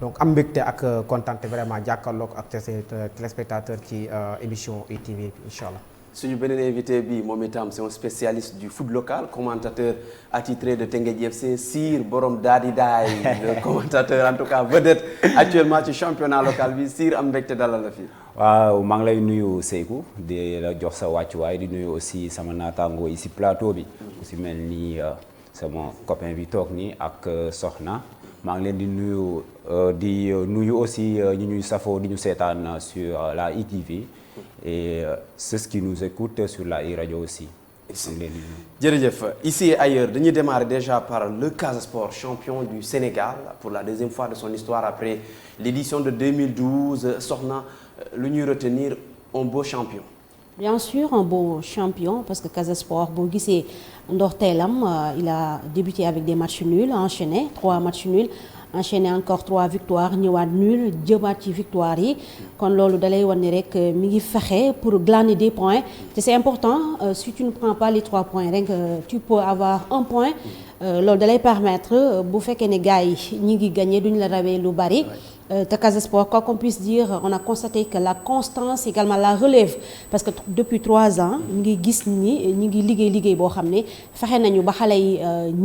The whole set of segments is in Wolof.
donc am mbégte ak kontaante vraiment jàkkaarloog ak ses téléspectateurs ci émission ITV incha allah. suñu beneen invité bi moom itam c'est un spécialiste du foot local commentateur attitré de Teungueth FC Sir borom Daadi Daay le commentateur en tout cas vedette actuellement ci championnat local bi Sir am mbégte dalal la fii. waaw maa ngi lay nuyu Seykou di la jox sa wàccuwaay di nuyu aussi sama naataango yi si plateau bi. aussi mel ni sama copain bi toog nii ak Soxna. maa ngi leen di nuyu aussi ñu ñuy safoo di ñu seetaan sur la ITV. et ceux qui nous écoutent sur la iRadio aussi. jërëjëf ici et ailleurs dañuy démarrer déjà par le Casa Sport champion du Sénégal pour la deuxième fois de son histoire après l'édition de 2012 Soxna lu ñuy retenir un beau champion. Bien sûr un beau champion parce que Casa Sport boo gisee ndorteelam il a débuté avec des matchs nuls enchaîné 3 matchs nuls. enchaîné encore 3 victoires ñëwaat nul jëmaat ci victoire yi kon loolu dalay wan ni rek mi ngi fexe pour glaner des points te c'est important si tu ne prends pas les 3 points rek tu peux avoir 1 point loolu dalay permettre bu fekkee ne gars yi ñi ngi gagné duñ la rawee lu bari te Casa Sport quoi qu'on puisse dire on a constaté que la constance également la relève parce que depuis 3 ans ñu ngi gis ni ñu ngi liggéey boo xam ne fexe nañu ba xale yi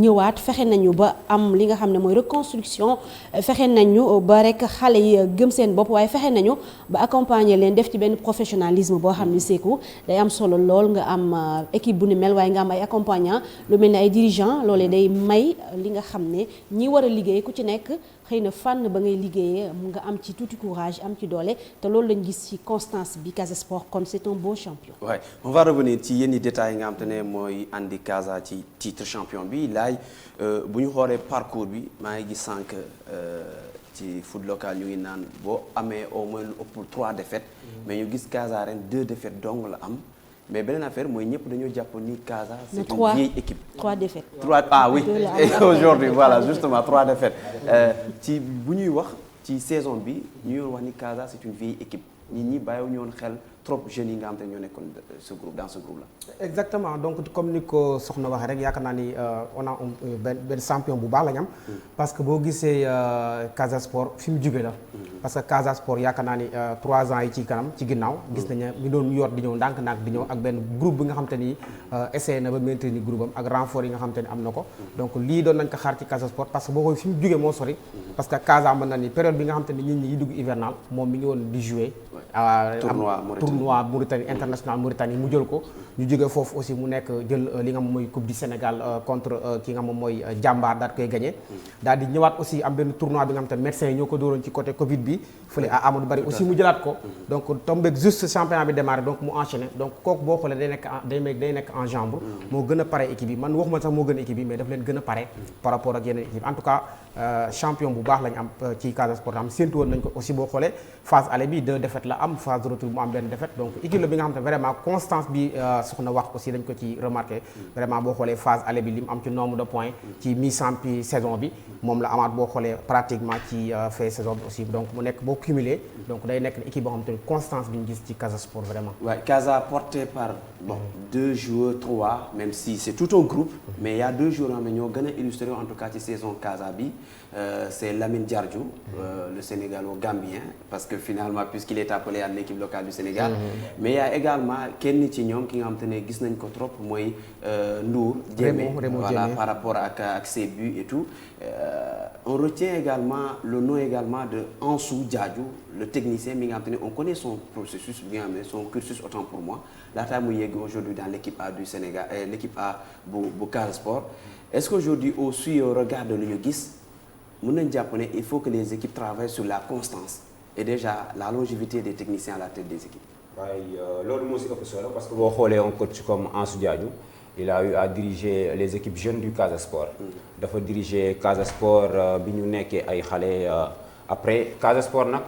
ñëwaat fexe nañu ba am li nga xam ne mooy reconstruction fexe nañu ba rek xale yi gëm seen bopp waaye fexe nañu ba accompagner leen def ci benn professionnalisme boo xam ne seeku day am solo lool nga am équipe bu ni mel waaye nga am ay accompagnant lu mel ni ay dirigeants loolee day may li nga xam ne ñi war a liggéey ku ci nekk xëy na fànn ba ngay liggéeyee mu nga am ci tuuti courage am ci doole te loolu lañ gis ci constance bi Casa Sport kon c'est un beau champion. Ouais, on va revenir ci yenn détails yi nga xam te ne mooy andi Casa ci titre champion bi laay bu ñu xoolee parcours bi maa ngi gis sànq ci foot local ñu ngi naan boo amee au moins lu ëpp 3 défaites mais ñu gis Casa ren 2 défaites dong la am. mais beneen affaire mooy ñëpp dañoo jàpp ni Casa c'est une vieille équipe. 3 défaites. 3 ah oui aujourd'hui voilà justement 3 défaites ci bu ñuy wax ci saison bi ñu wax ni Casa c'est une vieille équipe nit ñi bàyyiwuñu woon xel trop jeunes yi nga xam te ñoo nekkoon ce groupe dans ce groupe là. exactement donc comme ni ko Soxna waxee rek yaakaar naa ni on a benn champion bu baax la ñu am. parce que boo gisee Casa Sport fi mu jóge la. parce que Casa Sport yaakaar naa ni 3 ans yi ci kanam ci ginnaaw. gis nañu mi doon yor di ñëw ndànk-ndànk di ñëw ak benn groupe bi nga xam te ni essayé na ba maintenir groupe am ak renfort yi nga xam te ni am na ko. donc lii doon nañ ko xaar ci Casa Sport parce que boo koy fi mu jóge moo sori. parce que Casa mën na ni période bi nga xam te ni nit ñi dugg hivernal moom mi ngi woon di jouer. tournoi Mauritanie international Mauritanie mu jël ko ñu jóge foofu aussi mu nekk jël li nga moom mooy coupe du Sénégal contre ki nga moom mooy jàmbaar daal koy gagné daal di ñëwaat aussi am benn tournoi bi nga xam te médecins yi ñoo ko dóoroon ci côté Covid bi fële à Amadou Barry aussi mu jëlaat ko donc tombé juste championnat bi démarré donc mu enchaîné donc kooku boo xoolee day nekk en jambe moo gën a pare équipe bi man waxuma sax moo gën a équipe bi mais daf leen gën a pare par rapport ak yeneen équipe en tout cas champion bu baax lañu am ci Casa Sport am séntu woon nañ ko aussi boo xoolee phase aller bi 2 défaites la am phase de retour mu am benn défaite donc équipe la bi nga xam te vraiment constance bi soxna wax aussi dañ ko ci remarqué vraiment boo xoolee phase aller bi li mu am ci nombre de points ci mi saison bi moom la amaat boo xoolee pratiquement ci fin saison bi aussi donc mu nekk boo cumulé donc day nekk équipe boo xam te constance bi ñu gis ci Casa Sport vraiment. Ouais, Casa porté par 2 joueurs 3 même si c'est tout un groupe mais il y a 2 joueurs yoo xam ne ñoo gën a illustré en tout cas ci saison Casa bi c'est Lamine Diardiou le Sénégalo-Gambien parce que finalement puisqu'il est appelé à l'équipe locale du Sénégal mais il y a également kenn ci ñoom ki nga xam te ne gis nañ ko trop mooy Ndour Diémé voilà par rapport ak ses buts et tout on retient également le nom également de Ansou Diadiou le technicien mi nga xam te ne on connaît son processus bi nga xam ne son cursus autant pour moi laataa muy yegg aujourd'hui dans l'équipe A du Sénégal l'équipe A bu Casa Sport est-ce qu'aujourd'hui au regard de lu ñu gis mën nañ jàpp ne il faut que les équipes travaillent sur la constance et déjà la longévité des techniciens à la tête des équipes. waaye loolu moo si ëpp solo parce que boo xoolee un coach comme Ansou Diadiou il a eu à diriger les équipes jeunes du Casa Sport. dafa diriger Casa Sport bi ñu nekkee ay xale après Casa Sport nag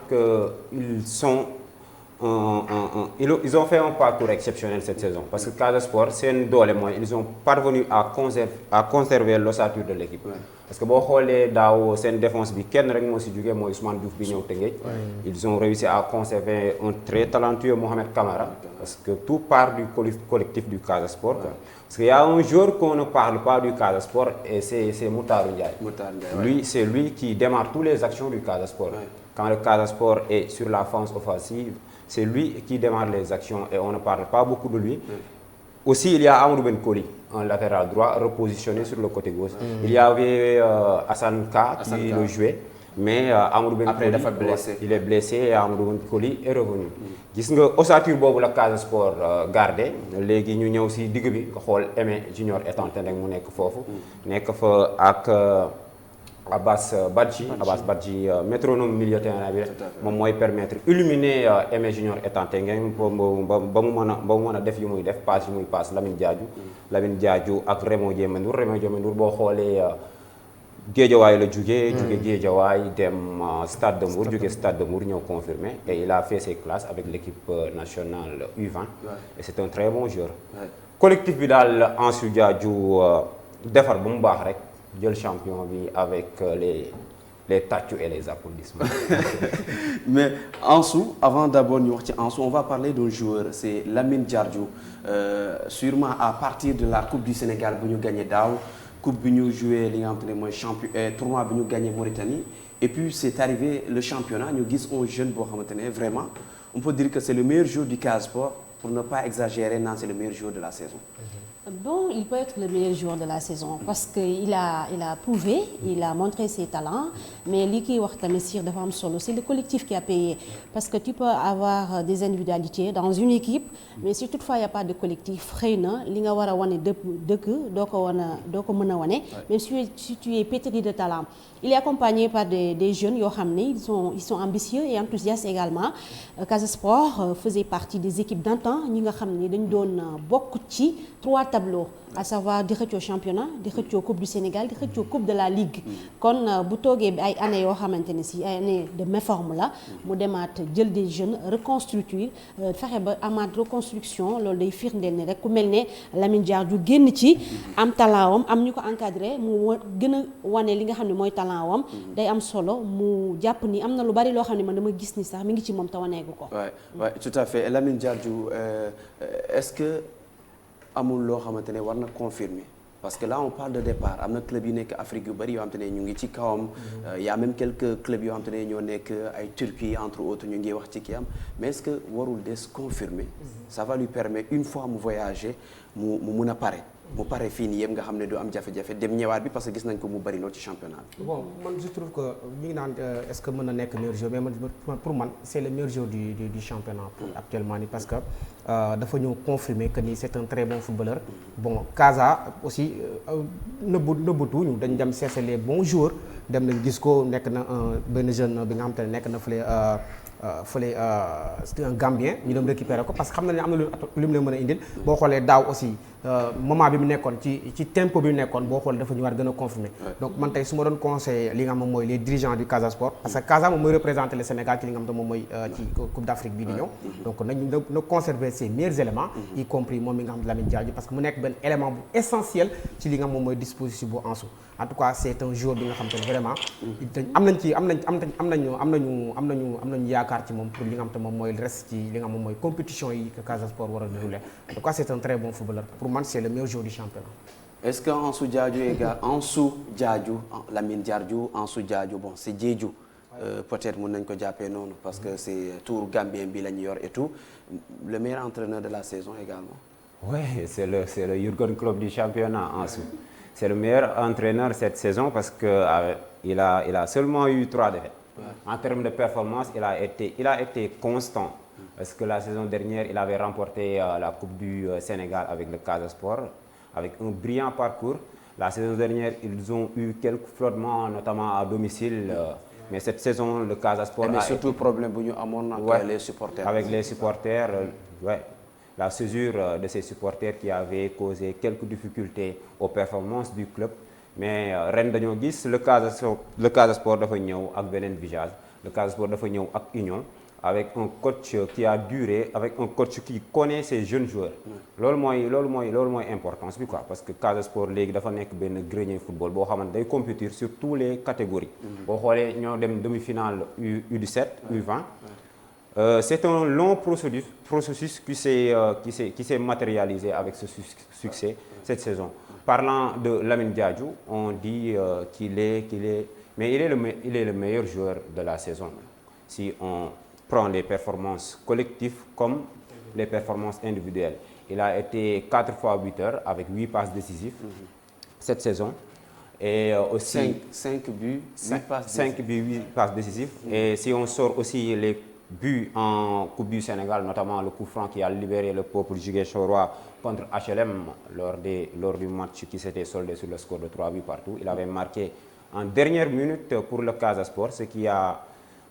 ils ont fait un parcours exceptionnel cette saison parce que Casa Sport seen doole mooy ils ont parvenu à conserver l'ossature de l'équipe. parce que boo xoolee daaw seen défense bi kenn rek moo si jógee mooy Ousmane Diouf bi ñëw Teungueth. Ils ont réussi à conserver un très talentueux Mohamed Camara parce que tout part du collectif du Casa Sport quoi. Parce qu'il y a un joueur qu'on ne parle pas du Casa Sport et c'est Moutarou Ndiaye. Lui, c'est lui qui démarre toutes les actions du Casa Sport. Quand le Casa Sport est sur la phase offensive, c'est lui qui démarre les actions et on ne parle pas beaucoup de lui. Aussi, il y a Amadou Ben Koli, un latéral droit repositionné sur le côté gauche. Il y avait Hassan Ka qui le jouait, mais Amadou Ben Koli, il est blessé et Amadou Ben Koli est revenu. Gis nga ossature boobu la Casa Sport gardé léegi ñu ñëw si digg bi nga xool Aimé Junior étanté rek mu nekk foofu. nekk fa ak Abbas Badji métronome milieu terrain bi moom mooy permettre illuminer Aimé Junior étanté ngeen ba mu mën a def yu muy def passe yu muy passe Lamine Diadhiou ak Raymond Diémé Ndour boo xoolee Guédiawaye la jóge Guédiawaye dem Stade de Mbour jóge Stade de Mbour ñëw confirmé et il a fait ses classes avec l'équipe nationale U20 et c'est un très bon joueur collectif bi daal Ansou Diadhiou defar ba mu baax rek jël champion bi avec les tàccu et les applaudissements. Mais Ansou, avant d'abord ñu wax ci Ansou, on va parler d'un joueur, c'est Lamine Diardiou. Sûrement à partir de la Coupe du Sénégal bu ñu gagné daaw, coupe bi ñu joué li nga xamante ne mooy tournoi bi ñu gagné Mauritanie, et puis c'est arrivé le championnat ñu gis un jeune boo xamante ne vraiment on peut dire que c'est le meilleur joueur du Casa Sport, pour ne pas exagérer, non, c'est le meilleur joueur de la saison. Bon, il peut être le meilleur joueur de la saison parce qu'il a prouvé, il a montré ses talents, mais li kiy wax tamit sir dafa am solo, c'est le collectif qui a payé parce que tu peux avoir des individualités dans une équipe, mais si toutefois il y a pas de collectif, xëy na li nga war a wane dëgg doo ko mën a wane, même si tu es pétri de talent. Il est accompagné par des jeunes yoo xam ne ils sont ambitieux et enthousiastes également. Casa Sport faisait partie des équipes d'antan ñi nga xam ne dañu doon bokk ci 3 tableaux, à savoir di xëccoo championnat, di xëccoo coupe du Sénégal, di xëccoo coupe de la Ligue. Kon bu toogee bi ay années yoo xamante ne si ay années de méforme la mu demaat jël des jeunes reconstruire fexe ba amaat reconstruction loolu day firndeel ne rek ku mel ne Lamine Diardiou génn ci am talent wam am ñu ko encadré mu gën a wane li nga xam ne mooy talent wam day am solo mu jàpp ni am na lu bari loo xam ne man dama gis ni sax mi ngi ci moom te waneegu ko. Ouais, tout à fait. Lamine Diardiou, est-ce que amul loo xamante ne war na confirmer parce que là on parle de départ am na club yu nekk Afrique yu bëri yoo xamante ne ñu ngi ci kawam y a même quelques clubs yoo xamante ne ñoo nekk ay Turquie entre autres ñu ngi wax ci kii am mais est-ce que warul des confirmer ça va lui permettre une fois mu voyager mu mun a pare mu pare fii nii yëpp nga xam ne du am jafe-jafe dem ñëwaat bi parce que gis nañ ko mu bëri lool ci championnat bi. Bon man je trouve que ñu ngi naan est-ce que mën na nekk meilleur joueur mais pour man c'est le meilleur joueur du championnat actuellement nii parce que dafa ñëw confirmer que ni c'est un très bon footballeur. Bon Casa aussi nëbbatuñu dañ dem chercher les bons joueurs dem nañ gis ko nekk na benn jeune bi nga xam te ne nekk na fële c'était un Gambien ñu dem récupérer ko parce que xam na ne am na lu mu leen mën a indil. Boo xoolee daaw aussi moment bi mu nekkoon ci tempo bi mu nekkoon boo xoolee dafa ñëwaat gën a confirmer. Donc man tey su ma doon conseiller li nga xam moom mooy les dirigeants du Casa Sport parce que Casa moom mooy représenter le Sénégal ci li nga xam te moom mooy ci Coupe d'Afrique bii di ñëw. Donc na conserver ses meilleurs éléments y compris moom mi nga xam ne Lamine Diadhiou parce que mu nekk benn élément bu essentiel ci li nga xam moom mooy dispositif bu Ansou. En tout cas c'est un joueur bi nga xam te ne vraiment am nañu yaakaar ci moom pour li nga xam te moom mooy reste ci li nga xam moom mooy compétition yi que Casa Sport war a dérouler. En tout cas c'est un très bon footballeur pour moi c'est le meilleur joueur du championnat. Est-ce que Ansou Diadhiou Lamine Diardiou Ansou Diadhiou bon c'est Diédhiou peut-être mën nañ ko jàppee noonu parce que c'est tour Gambien bi la ñu yor et tout le meilleur entraîneur de la saison également. Oui, c'est le Jürgen Klopp du championnat Ansou. C'est le meilleur entraîneur cette saison parce que il a seulement eu 3 défaites. En termes de performance, il a été constant. Parce que la saison dernière, il avait remporté la Coupe du Sénégal avec le Casa Sport, avec un brillant parcours. La saison dernière, ils ont eu quelques flottements, notamment à domicile. Mais cette saison, le Casa Sport mais surtout problème bu ñu amoon avec les supporters. Avec les supporters, la césure de ces supporters qui avait causé quelques difficultés aux performances du club. Mais ren dañoo gis le Casa Sport dafa ñëw ak beneen visage le Casa Sport dafa ñëw ak union avec un coach qui a duré, avec un coach qui connaît ses jeunes joueurs. loolu mooy importance bi quoi parce que Casa Sport léegi dafa nekk benn grenier football boo xamante day compétir sur tous les catégories. boo xoolee ñoo dem demi-finale U17 U20. C'est un long processus qui s'est matérialisé avec ce succès cette saison. Parlant de Lamine Diadhiou, on dit qu'il est le meilleur joueur de la saison. Si on prend les performances collectives comme les performances individuelles. Il a été 4 fois buteur avec 8 passes décisives cette saison. Et aussi 5 buts, 8 passes décisives. Et si on sort aussi les buts en Coupe du Sénégal, notamment le coup franc qui a libéré le peuple ziguinchorois contre HLM lors du match qui s'était soldé sur le score de 3 buts partout. Il avait marqué en dernière minute pour le Casa Sport, ce qui a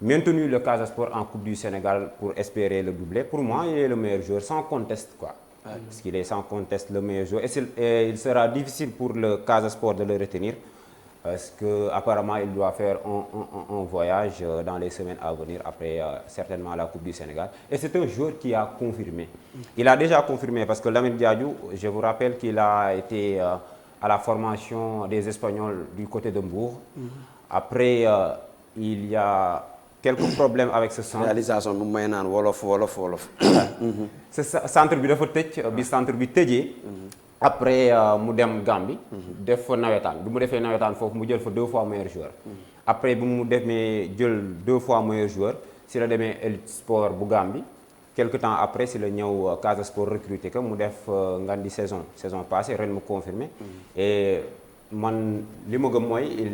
maintenu le Casa Sport en Coupe du Sénégal pour espérer le doublé. Pour moi, il est le meilleur joueur, sans conteste quoi. Parce qu'il est sans conteste le meilleur joueur. Et il sera difficile pour le Casa Sport de le retenir. Parce qu'apparemment, il doit faire un voyage dans les semaines à venir, après certainement la Coupe du Sénégal. Et c'est un joueur qui a confirmé. Il a déjà confirmé, parce que Lamine Diadhiou, je vous rappelle qu'il a été à la formation des Espagnols du côté de Mbour. Après, il y a quelques problèmes avec ce centre. Réalisation nu may naan wolof. Ce centre bi dafa tëj bi centre bi tëjee. Après mu dem Gambie. def fa nawetaan bi mu defee nawetaan foofu mu jël fa 2 fois meilleur joueur. après bi mu demee jël 2 fois meilleur joueur si la demee Elite Sport bu Gambie. quelque temps après si la ñëw Casa Sport recruté que mu def ngandi saison passée ren mu confirmé. et man li ma gëm mooy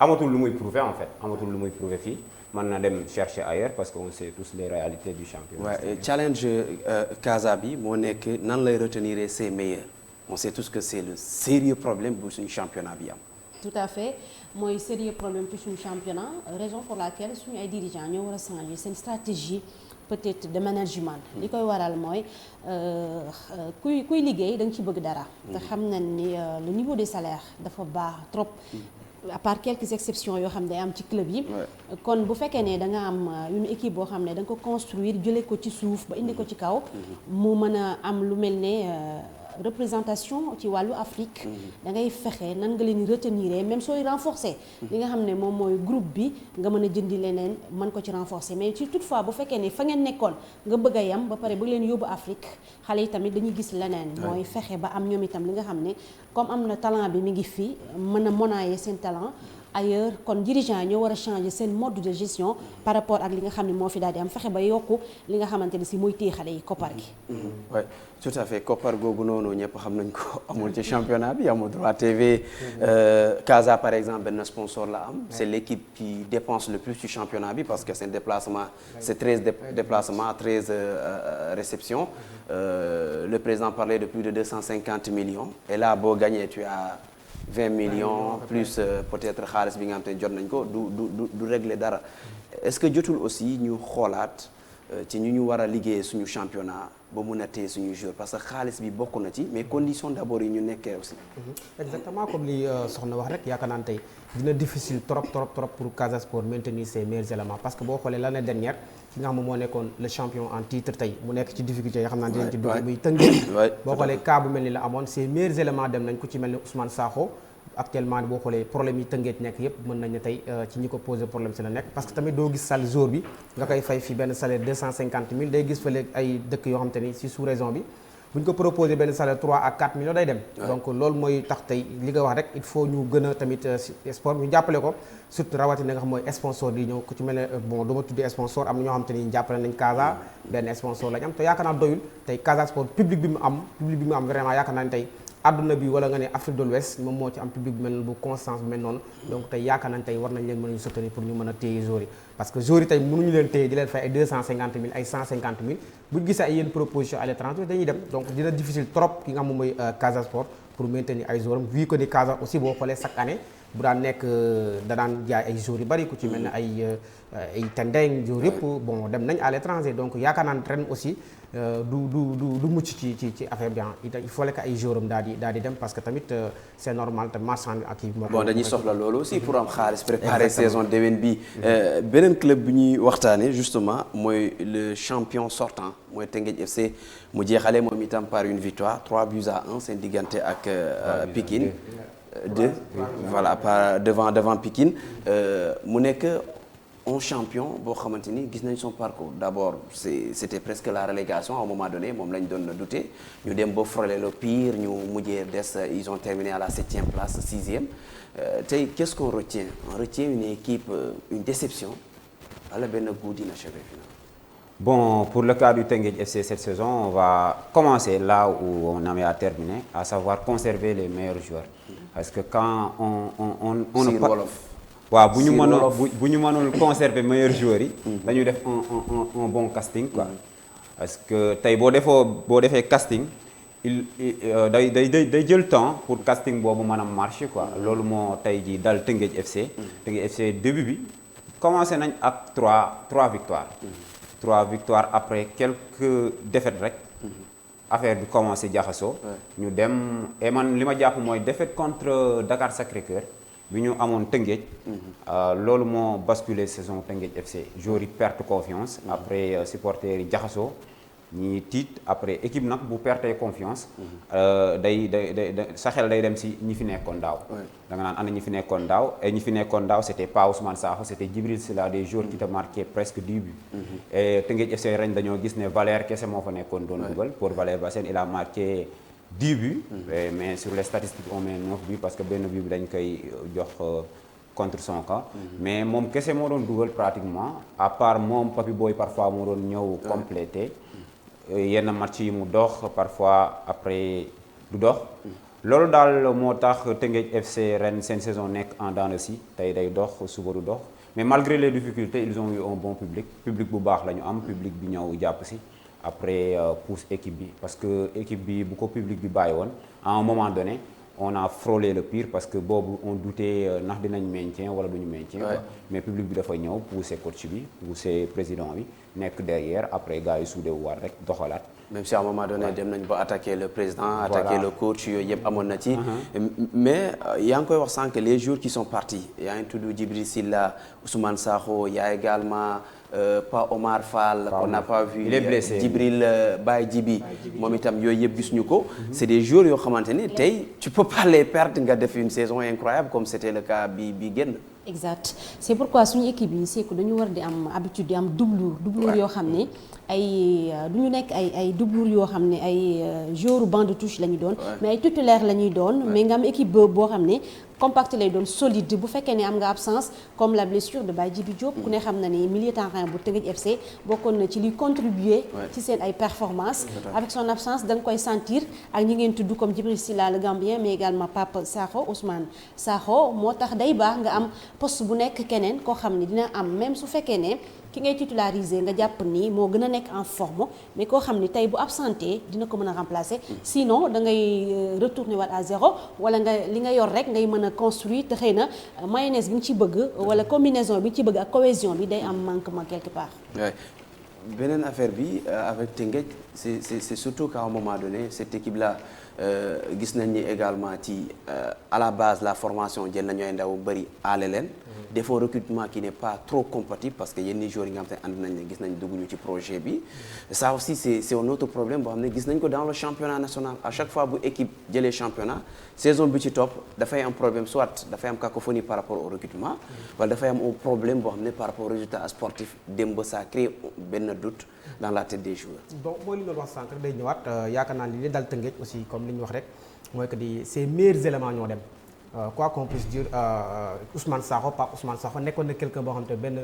amatul lu muy prouver en fait amatul lu muy prouver fii. mën na dem chercher ailleurs parce que on sait tous les réalités du championnat. Ouais, challenge Casa bi moo nekk nan lay retenir ses meilleurs on sait tous que c'est le sérieux problème bu suñu championnat bi am. tout à fait mooy sérieux problème ci suñu championnat raison pour laquelle suñu ay dirigeants ñoo war a changer seen stratégie peut-être de management. li koy waral mooy kuy liggéey da nga ci bëgg dara. te xam nañ ni le niveau des salaires dafa baax trop. à part quelques exceptions yoo xam ne day am ci club yi. kon bu fekkee ne da nga am une équipe boo xam ne da nga ko construire jëlee ko ci suuf ba indi ko ci kaw. mu mën a am lu mel ne représentation ci wàllu Afrique. da ngay fexe nan nga leen retenir même sooy renforcer. li nga xam ne moom mooy groupe bi nga mën a jëndi leneen mën ko ci renforcer mais ci toutefois bu fekkee ne fa ngeen nekkoon nga bëgg a yam ba pare bëgg leen yóbbu Afrique xale yi tamit dañuy gis leneen. mooy fexe ba am ñoom itam li nga xam ne comme am na talent bi mi ngi fii mën a monnayer seen talent. ailleurs kon dirigeant ñoo war a changer seen mode de gestion par rapport ak li nga xam ne moo fi daal di am fexe ba yokku li nga xamante ne si mooy téye xale yi koppar gi. oui tout à fait koppar googu noonu ñëpp xam nañ ko amul ci championnat bi amul droit TV. Casa par exemple benn sponsor la am. c'est l'équipe qui dépense le plus ci championnat bi parce que seen déplacement c'est 13 déplacements 13 réceptions. Le président parlait de plus de 250 millions et là boo gagné tu as 20 millions plus peut-être xaalis bi nga xam te jot nañ ko du régler dara est-ce que jotul aussi ñu xoolaat ci ñu war a liggéeyee suñu championnat ba mun a téye suñu joueur parce que xaalis bi bokk na ci mais conditions d'abord yi ñu nekkee aussi. exactement comme li soxna wax rek yaakaar naa ne tey dina difficile trop pour Casa Sport maintenir ses meilleurs éléments parce que boo xoolee l'année dernière ki nga xam moo nekkoon le champion en titre tey mu nekk ci difficulté yoo xam naa dinañ ci dugg muy Tëngéej. boo xoolee cas bu mel ni la amoon ses meilleurs éléments dem nañ ku ci mel ni Ousmane Sakho. actuellement boo xoolee problème yi Tëngéej nekk yépp mën nañ ne tey ci ñi ko posé problème si la nekk parce que tamit doo gis sal jour bi nga koy fay fii benn salaire 250 000 day gis fa léegi ay dëkk yoo xam te ni si sous-région bi bu ñu ko proposé benn salaire 3 à 4 millions day dem. donc loolu mooy tax tey li nga wax rek il faut ñu gën a tamit sport ñu jàppale ko surtout rawatina nga xam mooy sponsor di ñëw ku ci mel ne bon dama tuddee sponsor am na ñoo xam te ni jàppale nañ Casa benn sponsor lañ am te yaakaar naa doyul tey Casa Sport public bi mu am vraiment yaakaar naa ne tey àdduna bi wala nga ne Afrique de l'Ouest moom moo ci am public bu mel bu constance bu mel noonu donc tey yaakaar nañ tey war nañ leen mën a soutenir pour ñu mën a téye joueurs yi parce que joueurs yi tey mënuñu leen téye di leen fay ay 250 000 ay 150 000 buñu gisee ay yenn proposition à l'étranger dañuy dem donc dina difficile trop ki nga xam moom mooy Casa Sport pour maintenir ay joueurs vu que ni Casa aussi boo xoolee chaque année bu daan nekk da daan jaay ay joueurs yu bari ku ci mel ne ay Tendeng joueurs yëpp bon dem nañ à l'étranger donc yaakaar naa ne ren aussi du mucc ci affaire bi il faut que ay joueurs am daal di dem parce que tamit c'est normal te marchand ak yi bon dañuy soxla loolu aussi pour am xaalis préparer saison déwén bi beneen club bi ñuy waxtaane justement mooy le champion sortant mooy Teungueth FC mu jeexale moom itam par une victoire 3-1 seen diggante ak Pikine 2 voilà par devant Pikine mu nekk un champion boo xamante ni gis nañ son parcours d'abord c'était presque la relégation à un moment donné moom lañ doon douter ñu dem ba frôler le pire ñu mujjee des ils ont terminé à la 7e place 6e tey qu'est-ce qu'on retient? On retient une équipe une déception wala benn goût d'inachevé final. Bon, pour le cas du Teungueth FC cette saison, on va commencer là où on avait à terminer, à savoir conserver les meilleurs joueurs. Parce que quand on si wolof. waaw bu ñu mënul conserver meilleurs joueurs yi. dañuy def un bon casting quoi. Parce que tey boo defee casting day jël temps pour casting boobu mën a marcher quoi. loolu moo tey jii dal Teungueth FC. Teungueth FC début bi commencé nañ ak 3 victoires. 3 victoires après quelques défaites rek. affaire bi commencé jaxasoo. ñu dem et man li ma jàpp mooy défaite contre Dakar Sacré-Cœur bi ñu amoon Teungueth. loolu moo basculé saison Teungueth FC joueurs yi perte confiance. après supporters yi jaxasoo ñi tiit après équipe nag bu perte confiance. day sa xel day dem si ñi fi nekkoon daaw. da nga naan ana ñi fi nekkoon daaw et ñi fi nekkoon daaw c'était pas Ousmane Sakho c'était Djibril Sylla des joueurs qui te marquaient presque 10 buts. et Teungueth FC ren dañoo gis ne Valère kese moo fa nekkoon doon dugal pour Valère Bassène il a marqué 10 buts. mais sur les statistiques on met 9 buts parce que benn but bi dañ koy jox contre son camp. mais moom kese moo doon dugal pratiquement à part moom Papi Boy parfois moo doon ñëw compléter. yenn match yi mu dox parfois après du dox. loolu daal moo tax Teungueth FC ren seen saison nekk en dents de scie tey day dox suba du dox mais malgré les difficultés ils ont eu un bon public bu baax la ñu am public bi ñëw jàpp si après pousse équipe bi parce que équipe bi bu ko public bi bàyyi woon à un moment donné on a frôlé le pire parce que boobu on doutait ndax dinañ maintien wala duñu maintien mais public bi dafa ñëw pousser coach bi pousser président bi nekk derrière après gars yi soudé wu war rek doxalaat. même si à un moment donné dem nañ ba attaquer le président attaquer le coach yooyu yëpp amoon na ci. mais yaa ngi koy wax sànq les joueurs qui sont partis yaa ngi tudd Djibril Sylla Ousmane Sakho y a également pas Omar Fall. on n'a pas vu. il est blessé Djibril Baye Djibi moom itam yooyu yëpp gis ñu ko. c'est des joueurs yoo xamante ni tey tu peux pas les perdre nga def une saison incroyable comme c'était le cas bi génn. exact c'est pourquoi suñu équipe yi c'est que dañu war di am habitude di am doublure yoo xam ne ay du ñu nekk ay doublure yoo xam ne ay joueurs banc de touche la ñu doon mais ay titulaire la ñuy doon mais nga am équipe boo xam ne compact lay doon solide bu fekkee ne am nga absence comme la blessure de Baye Djibi Diop ku ne xam na ni milieu terrain bu Teungueth FC bokkoon na ci luy contribuer ci seen ay performances avec son absence da nga koy sentir ak ñi ngeen tudd comme Djibril Sylla le Gambien mais également Pape Sakho Ousmane Sakho moo tax day baax nga am poste bu nekk keneen koo xam ne dina am même su fekkee ne ki ngay titulariser nga jàpp ni moo gën a nekk en forme mais koo xam ni tey bu absenté dina ko mën a remplacer sinon da ngay retourner waat à zéro wala nga li nga yor rek ngay mën a construire te xëy na mayonnaise bi nga ci bëgg wala combinaison bi nga ci bëgg ak cohésion bi day am manquement quelque part. beneen affaire bi avec Teungueth c'est surtout qu'à un moment donné cette équipe là gis nañ ni également ci à la base la formation jël nañu ay ndaw bëri aale leen. défaut recrutement qui n'est pas trop compatible parce que yenn joueurs yi nga xam te ànd nañ ne gis nañ dugguñu ci projet bi ça aussi c'est un autre problème boo xam ne gis nañ ko dans le championnat national à chaque fois bu équipe jëlee championnat saison bi ci topp dafay am problème soit dafay am cacophonie par rapport au recrutement wala dafay am un problème boo xam ne par rapport au résultat sportif dem ba ça crée benn doute dans la tête des joueurs. donc mooy li ñu doon wax sànq day ñëwaat yaakaar naa li dal Teungueth aussi comme li ñu wax rek mooy que di ses meilleurs éléments ñoo dem. quoi qu'on puisse dire Ousmane Sakho Pape Ousmane Sakho nekkoon na quelqu'un boo xam te benn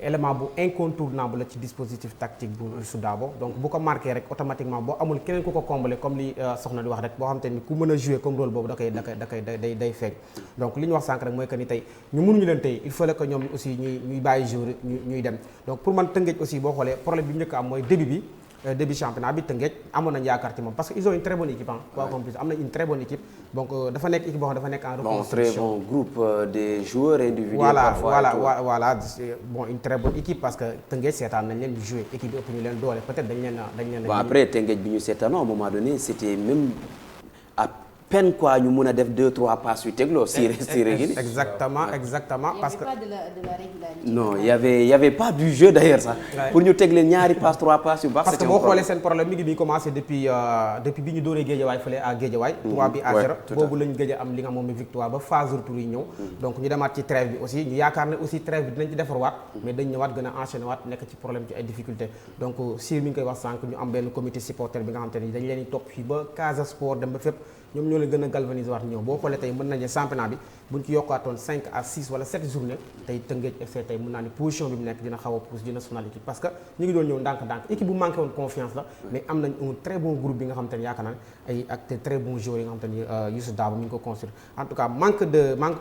élément bu incontournable la ci dispositif tactique bu Youssou Dabo donc bu ko marqué rek automatiquement boo amul keneen ku ko combler comme li soxna di wax rek boo xam te ni ku mën a jouer comme rôle boobu day feeñ donc li ñu wax sànq rek mooy que ni tey ñu mënuñu leen tey il fallait que ñoom aussi ñuy bàyyi jouer ñuy dem donc pour man Teungueth aussi boo xoolee problème bi ñu njëkk am mooy début bi début championnat bi Teungueth amoon nañu yaakaar ci moom parce que ils ont une très bonne équipe quoi qu'on puisse am nañ une très bonne équipe donc dafa nekk équipe boo xam dafa nekk en reconstruction. Bon, très bon groupe des joueurs individuels. Voilà bon une très bonne équipe parce que Teungueth seetaan nañ leen jouer équipe bi ëpp ñu leen doole peut-être dañ leen bon après Teungueth bi ñu seetaan à un moment donné c'était même à peine quoi ñu mun a def 2-3 passes yu tegloo si exactement parce que il y avait pas de la régularité. non il y avait pas du jeu d'ailleurs sax pour ñu teg leen ñaari passes 3 passes yu baax. parce que boo xoolee seen problème mi ngi bi commencé depuis bi ñu dooree Guédiawaye fële à Guédiawaye 3 bi à 0 boobu lañ gëj a am li nga moom victoire ba phase retour yi ñëw donc ñu demaat ci trêve bi aussi ñu yaakaar ne aussi trêve bi dinañ ci defarwaat mais dañ ñëwaat gën a enchaîné waat nekk ci problème ci ay difficultés donc si mi ngi koy wax sànq ñu am benn comité supporter bi nga xam te ni dañ leen di topp fii ba Casa Sport dem ba fépp ñoom ñoo leen gën a galvaniser waat ñëw boo xoolee tey mën nañu championnat bi buñ ci yokkaatoon 5 à 6 wala 7 journées tey Teungueth FC tey mën naa ni position bi mu nekk dina xaw a pousse dina sonal équipe parce que ñu ngi doon ñëw ndànk-ndànk équipe bu manqué woon confiance la mais am nañ un très bon groupe bi nga xam te ni yaakaar naa ne ay ak très bons joueurs yi nga xam te ni Youssou Dabo mi ngi ko construire en tout cas manque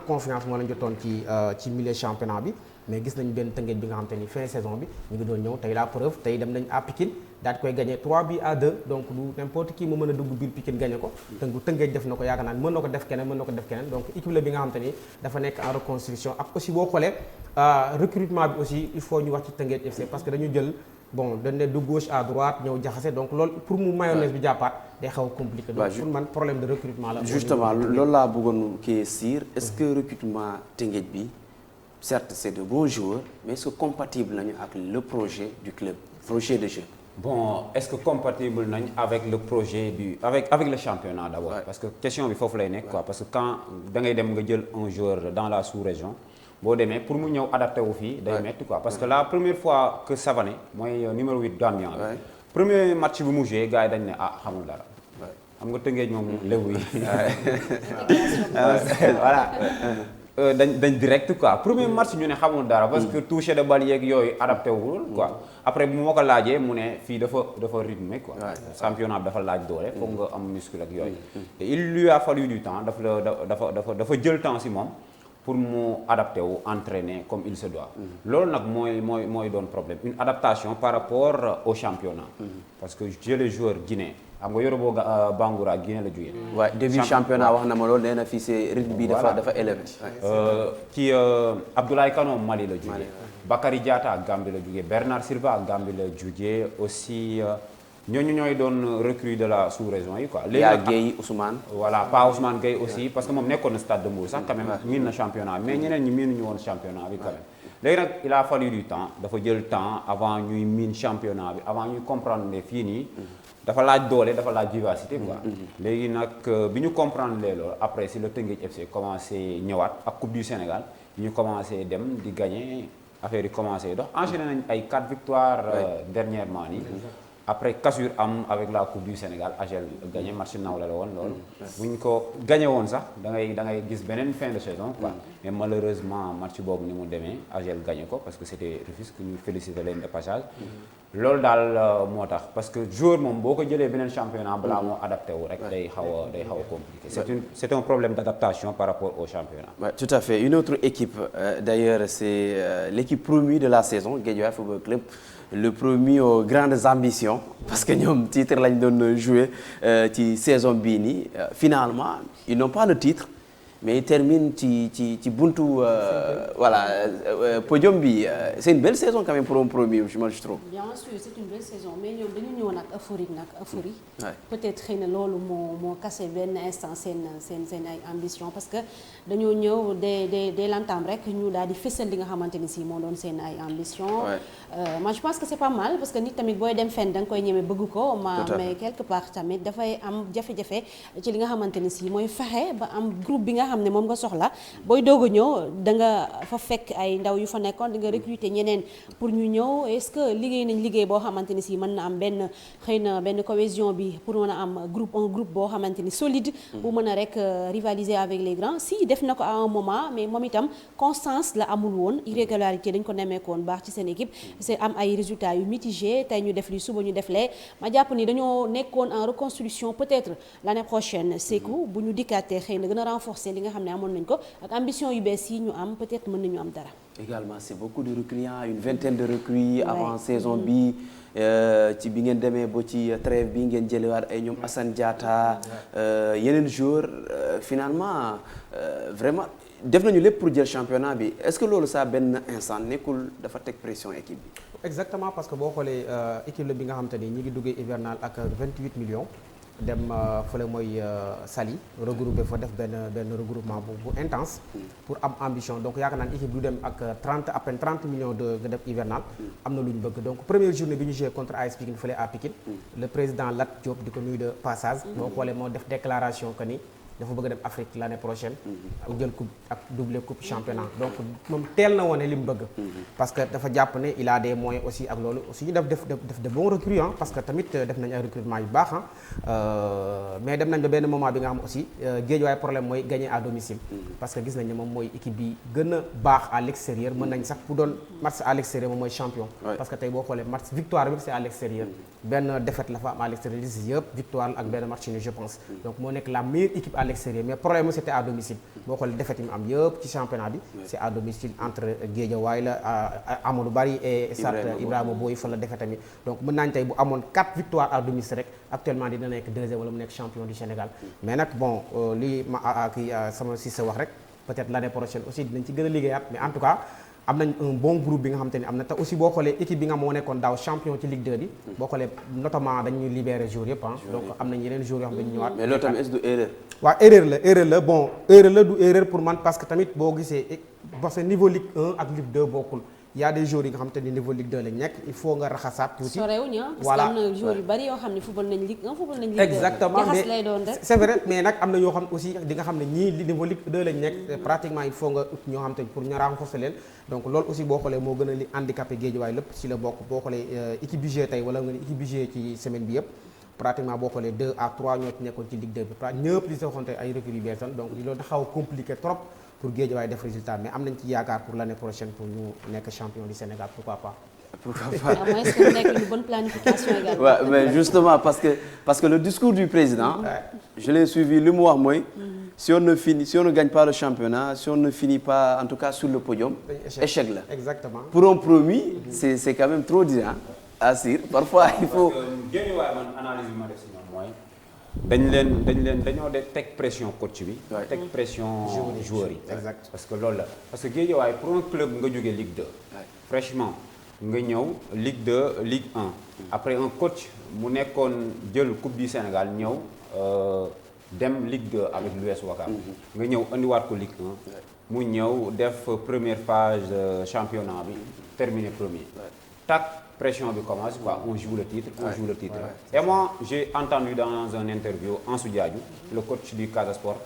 confiance moo lañ jotoon ci milieu championnat bi mais gis nañ benn Teungueth bi nga xam te ni fin saison bi ñu ngi doon ñëw tey la preuve tey dem nañ à Pikine daal di koy gagné 3 buts à 2 donc lu n'importe qui mu mën a dugg biir Pikine gagné ko Teungueth def na ko yaakaar naa mën na ko def keneen donc équipe la bi nga xam te ni dafa nekk en reconstruction ak aussi boo xoolee recrutement bi aussi il faut ñu wax ci Teungueth FC parce que dañu jël bon dañ ne de gauche à droite ñëw jaxase donc loolu pour mu mayonnaise bi jàppaat day xaw a compliqué donc pour man problème de recrutement la justement loolu laa bëggoon kii Sir est-ce que recrutement Teungueth bi certes c'est de bons joueurs mais est-ce que compatible nañu ak le projet du club projet de jeu. Bon, est-ce que compatible nañ avec le projet avec le championnat d'abord parce que question bi foofu lay nekk quoi parce que quand da ngay dem nga jël un joueur dans la sous-région boo demee pour mu ñëw adapté wu fii day metti quoi parce que la première fois que Savané mooy numéro 8 Gambien bi premier match bi mu joué gars yi dañ ne xamul dara xam nga Teungueth moom léwu yi voilà dañ direct quoi premier match ñu ne xamul dara parce que toucher de balle yeeg yooyu adapté wul quoi après bu ma ko laajee mu ne fii dafa rythmé quoi championnat bi dafa laaj doole foog nga am muscle ak yooyu et il lui a fallu du temps dafa jël temps si moom pour mu adapté wu entraîner comme il se doit loolu nag mooy doon problème une adaptation par rapport au championnat parce que j'ai les joueurs guinéens xam nga Yorobo Bangoura Guinée la jógee. waaw début championnat wax na ma loolu nee na fii c'est rythme bi dafa élevé. kii Abdoulaye Kano Mali la jógee. Bakary Diatta Gambie la jógee Bernard Silva Gambie la jógee aussi ñooñu ñooy doon recrue de la sous-région yi quoi. léegi nag Guèye Ousmane. voilà pas Ousmane Guèye aussi parce que moom nekkoon na Stade de Mbour sax quand même miin na championnat mais ñeneen ñi miinuñu woon championnat bi quand même. léegi nag il a fallu du temps dafa jël temps avant ñuy miin championnat bi avant ñuy comprendre ne fii nii. dafa laaj doole dafa laaj vivacité quoi. léegi nag bi ñu comprendre loolu après si le Teungueth FC commencé ñëwaat ak Coupe du Sénégal ñu commencé dem di gagner affaire yi commencé dox enchaîné nañ ay 4 victoires dernièrement nii. après cassure am avec la Coupe du Sénégal AGEL gagné match nawle la woon loolu. bu ñu ko gagné woon sax da ngay gis beneen fin de saison quoi. mais malheureusement match boobu ni mu demee AGEL gagné ko parce que c'était Rufisque ñu félicité leen de passage. loolu daal moo tax parce que joueur moom boo ko jëlee beneen championnat balaa moo adapté wu rek day xaw a compliqué. c'est un problème d'adaptation par rapport au championnat. Ouais, tout à fait une autre équipe d'ailleurs c'est l'équipe promue de la saison Guédiawaye Football Club. Le promu aux grandes ambitions parce que ñoom titre lañ doon jouer ci saison bii nii finalement ils n'ont pas le titre mais ils terminent ci buntu voilà podium bi c'est une belle saison quand même pour un promu je trouve. bien sûr c'est une belle saison mais ñoom dañu ñëw nag euphorie peut-être xëy na loolu moo cassé benn instant seen ay ambition parce que dañoo ñëw dès l'entame rek ñu daal di fësal li nga xamante ni si moo doon seen ay ambition. moi je pense que c'est pas mal parce que nit tamit booy dem fenn da nga koy ñeme bëgg ko mais quelque part tamit dafay am jafe-jafe ci li nga xamante ni si mooy fexe ba am groupe bi nga xam ne moom nga soxla booy doog a ñëw da nga fa fekk ay ndaw yu fa nekkoon di nga recruter ñeneen pour ñu ñëw est-ce que liggéey nañ liggéey boo xamante ni si mën na am benn cohésion bi pour mën a am un groupe boo xamante ni solide bu mën a rek rivaliser avec les grands si def na ko à un moment mais moom itam constance la amul woon irrégularité dañ ko nemmeekoon baax ci seen équipe c'est am ay résultats yu mitigés tey ñu def li suba ñu def lee ma jàpp ni dañoo nekkoon en reconstruction peut-être l'année prochaine Sékou bu ñu dikkaatee xëy na gën a renforcer li nga xam ne amoon nañ ko ak ambition yu bees yi ñu am peut-être mën nañu am dara. également c'est beaucoup de recrues, une vingtaine de recrues avant saison bi ci bi ngeen demee ba ci trêve bi ngeen jëlewaat ay ñoom Assane Diatta yeneen joueurs finalement vraiment def nañu lépp pour jël championnat bi est-ce que loolu saa benn instant nekkul dafa teg pression équipe bi. exactement parce que boo xoolee équipe la bi nga xam te ni ñi ngi duggee hivernal ak 28 millions dem fële mooy Saly regroupé fa def benn regroupement bu intense pour am ambition donc yaakaar naa ne équipe du dem ak 30 millions de nga def hivernal am na lu ñu bëgg donc première journée bi ñu joué contre AS Pikine fële à Pikine le président Lat Diop di ko nuyu de passage boo xoolee moo def déclaration que ni dafa bëgg a dem Afrique l'année prochaine ak jël coupe ak doublé coupe championnat donc moom teel na woone li mu bëgg parce que dafa jàpp ne il a des moyens aussi ak loolu aussi ñu def de bons recrues parce que tamit def nañ ay recrutement yu baax mais dem nañ ba benn moment bi nga xam aussi Guédiawaye problème mooy gagner à domicile parce que gis nañ ne moom mooy équipe bi gën a baax à l'extérieur mën nañ sax bu doon match à l'extérieur moom mooy champion parce que tey boo xoolee match victoire bi c'est à l'extérieur benn défaite la fa am à l'extérieur li si yëpp victoire ak benn match nul je pense donc moo nekk la meilleure équipe à l'extérieur mais problème c'était à domicile boo xoolee défaite yi mu am yëpp ci championnat bi c'est à domicile entre Guédiawaye la Amadou Barry et Stade Ibrahima Boye fa la défaite tamit donc mën nañ tey bu amoon 4 victoires à domicile rek actuellement dina nekk deuxième wala mu nekk champion du Sénégal mais nag bon li ma kii sama si sa wax rek peut-être l'année prochaine aussi dinañ ci gën a liggéeyaat mais en tout cas am nañ un bon groupe bi nga xamante ni am na te aussi boo xoolee équipe bi nga moo nekkoon daaw champion ci Ligue 2 bi boo xoolee notamment dañuy libérer joueurs yëpp donc am nañ yeneen joueurs yoo xam dañu ñëwaat mais loolu tamit est-ce du erreur. waaw erreur la bon erreur la du erreur pour man parce que tamit boo gisee parce que niveau Ligue 1 ak Ligue 2 bokkul y a des joueurs yi nga xamante ni niveau Ligue 2 lañ nekk il faut nga raxasaat tuuti. sorewuñu parce que am na joueurs yu bari yoo xam ne football nañ Ligue 1 football nañ Ligue 2 exactement mais lay doon rek c'est vrai mais nag am na ñoo xam aussi di nga xam ne ñii niveau Ligue 2 lañ nekk pratiquement il faut nga ut ñoo xam te pour ñu renforcer leen donc loolu aussi boo xoolee moo gën a li handicapé Guédiawaye lépp ci la bokk boo xoolee équipe bi joué tey wala nga ne équipe bi joué ci semaine bi yëpp pratiquement boo xoolee 2 à 3 ñoo ci nekkoon ci Ligue 2 bi ñëpp li sa waxoon tey ay recrues yu bees donc loolu da xaw a compliqué trop pour Guédiawaye def résultat mais am nañ ci yaakaar pour l'année prochaine pour ñu nekk champion du Sénégal pourquoi pas. Pourquoi pas. à moins que mu nekk une bonne planification également. Ouais, mais justement parce que le discours du président. Je l'ai suivi li mu wax mooy. si on ne gagne pas le championnat si on ne finit pas en tout cas sur le podium. échec la. exactement pour un promis c'est quand même trop dur à dire parfois il faut. parce que Guédiawaye man analyse bi ma def si ñoom mooy. dañoo de teg pression coach bi. teg pression joueurs yi. exact parce que loolu la parce que Guédiawaye pour un club nga jógee Ligue 2. fraîchement nga ñëw Ligue 2 Ligue 1. après un coach mu nekkoon jël coupe du Sénégal ñëw dem Ligue 2 avec l'US Ouakam. nga ñëw andiwaat ko Ligue 1. mu ñëw def première phase championnat bi terminé premier. pression bi commence quoi on joue le titre et moi j'ai entendu dans un interview Ansou Diadhiou le coach du Casa Sport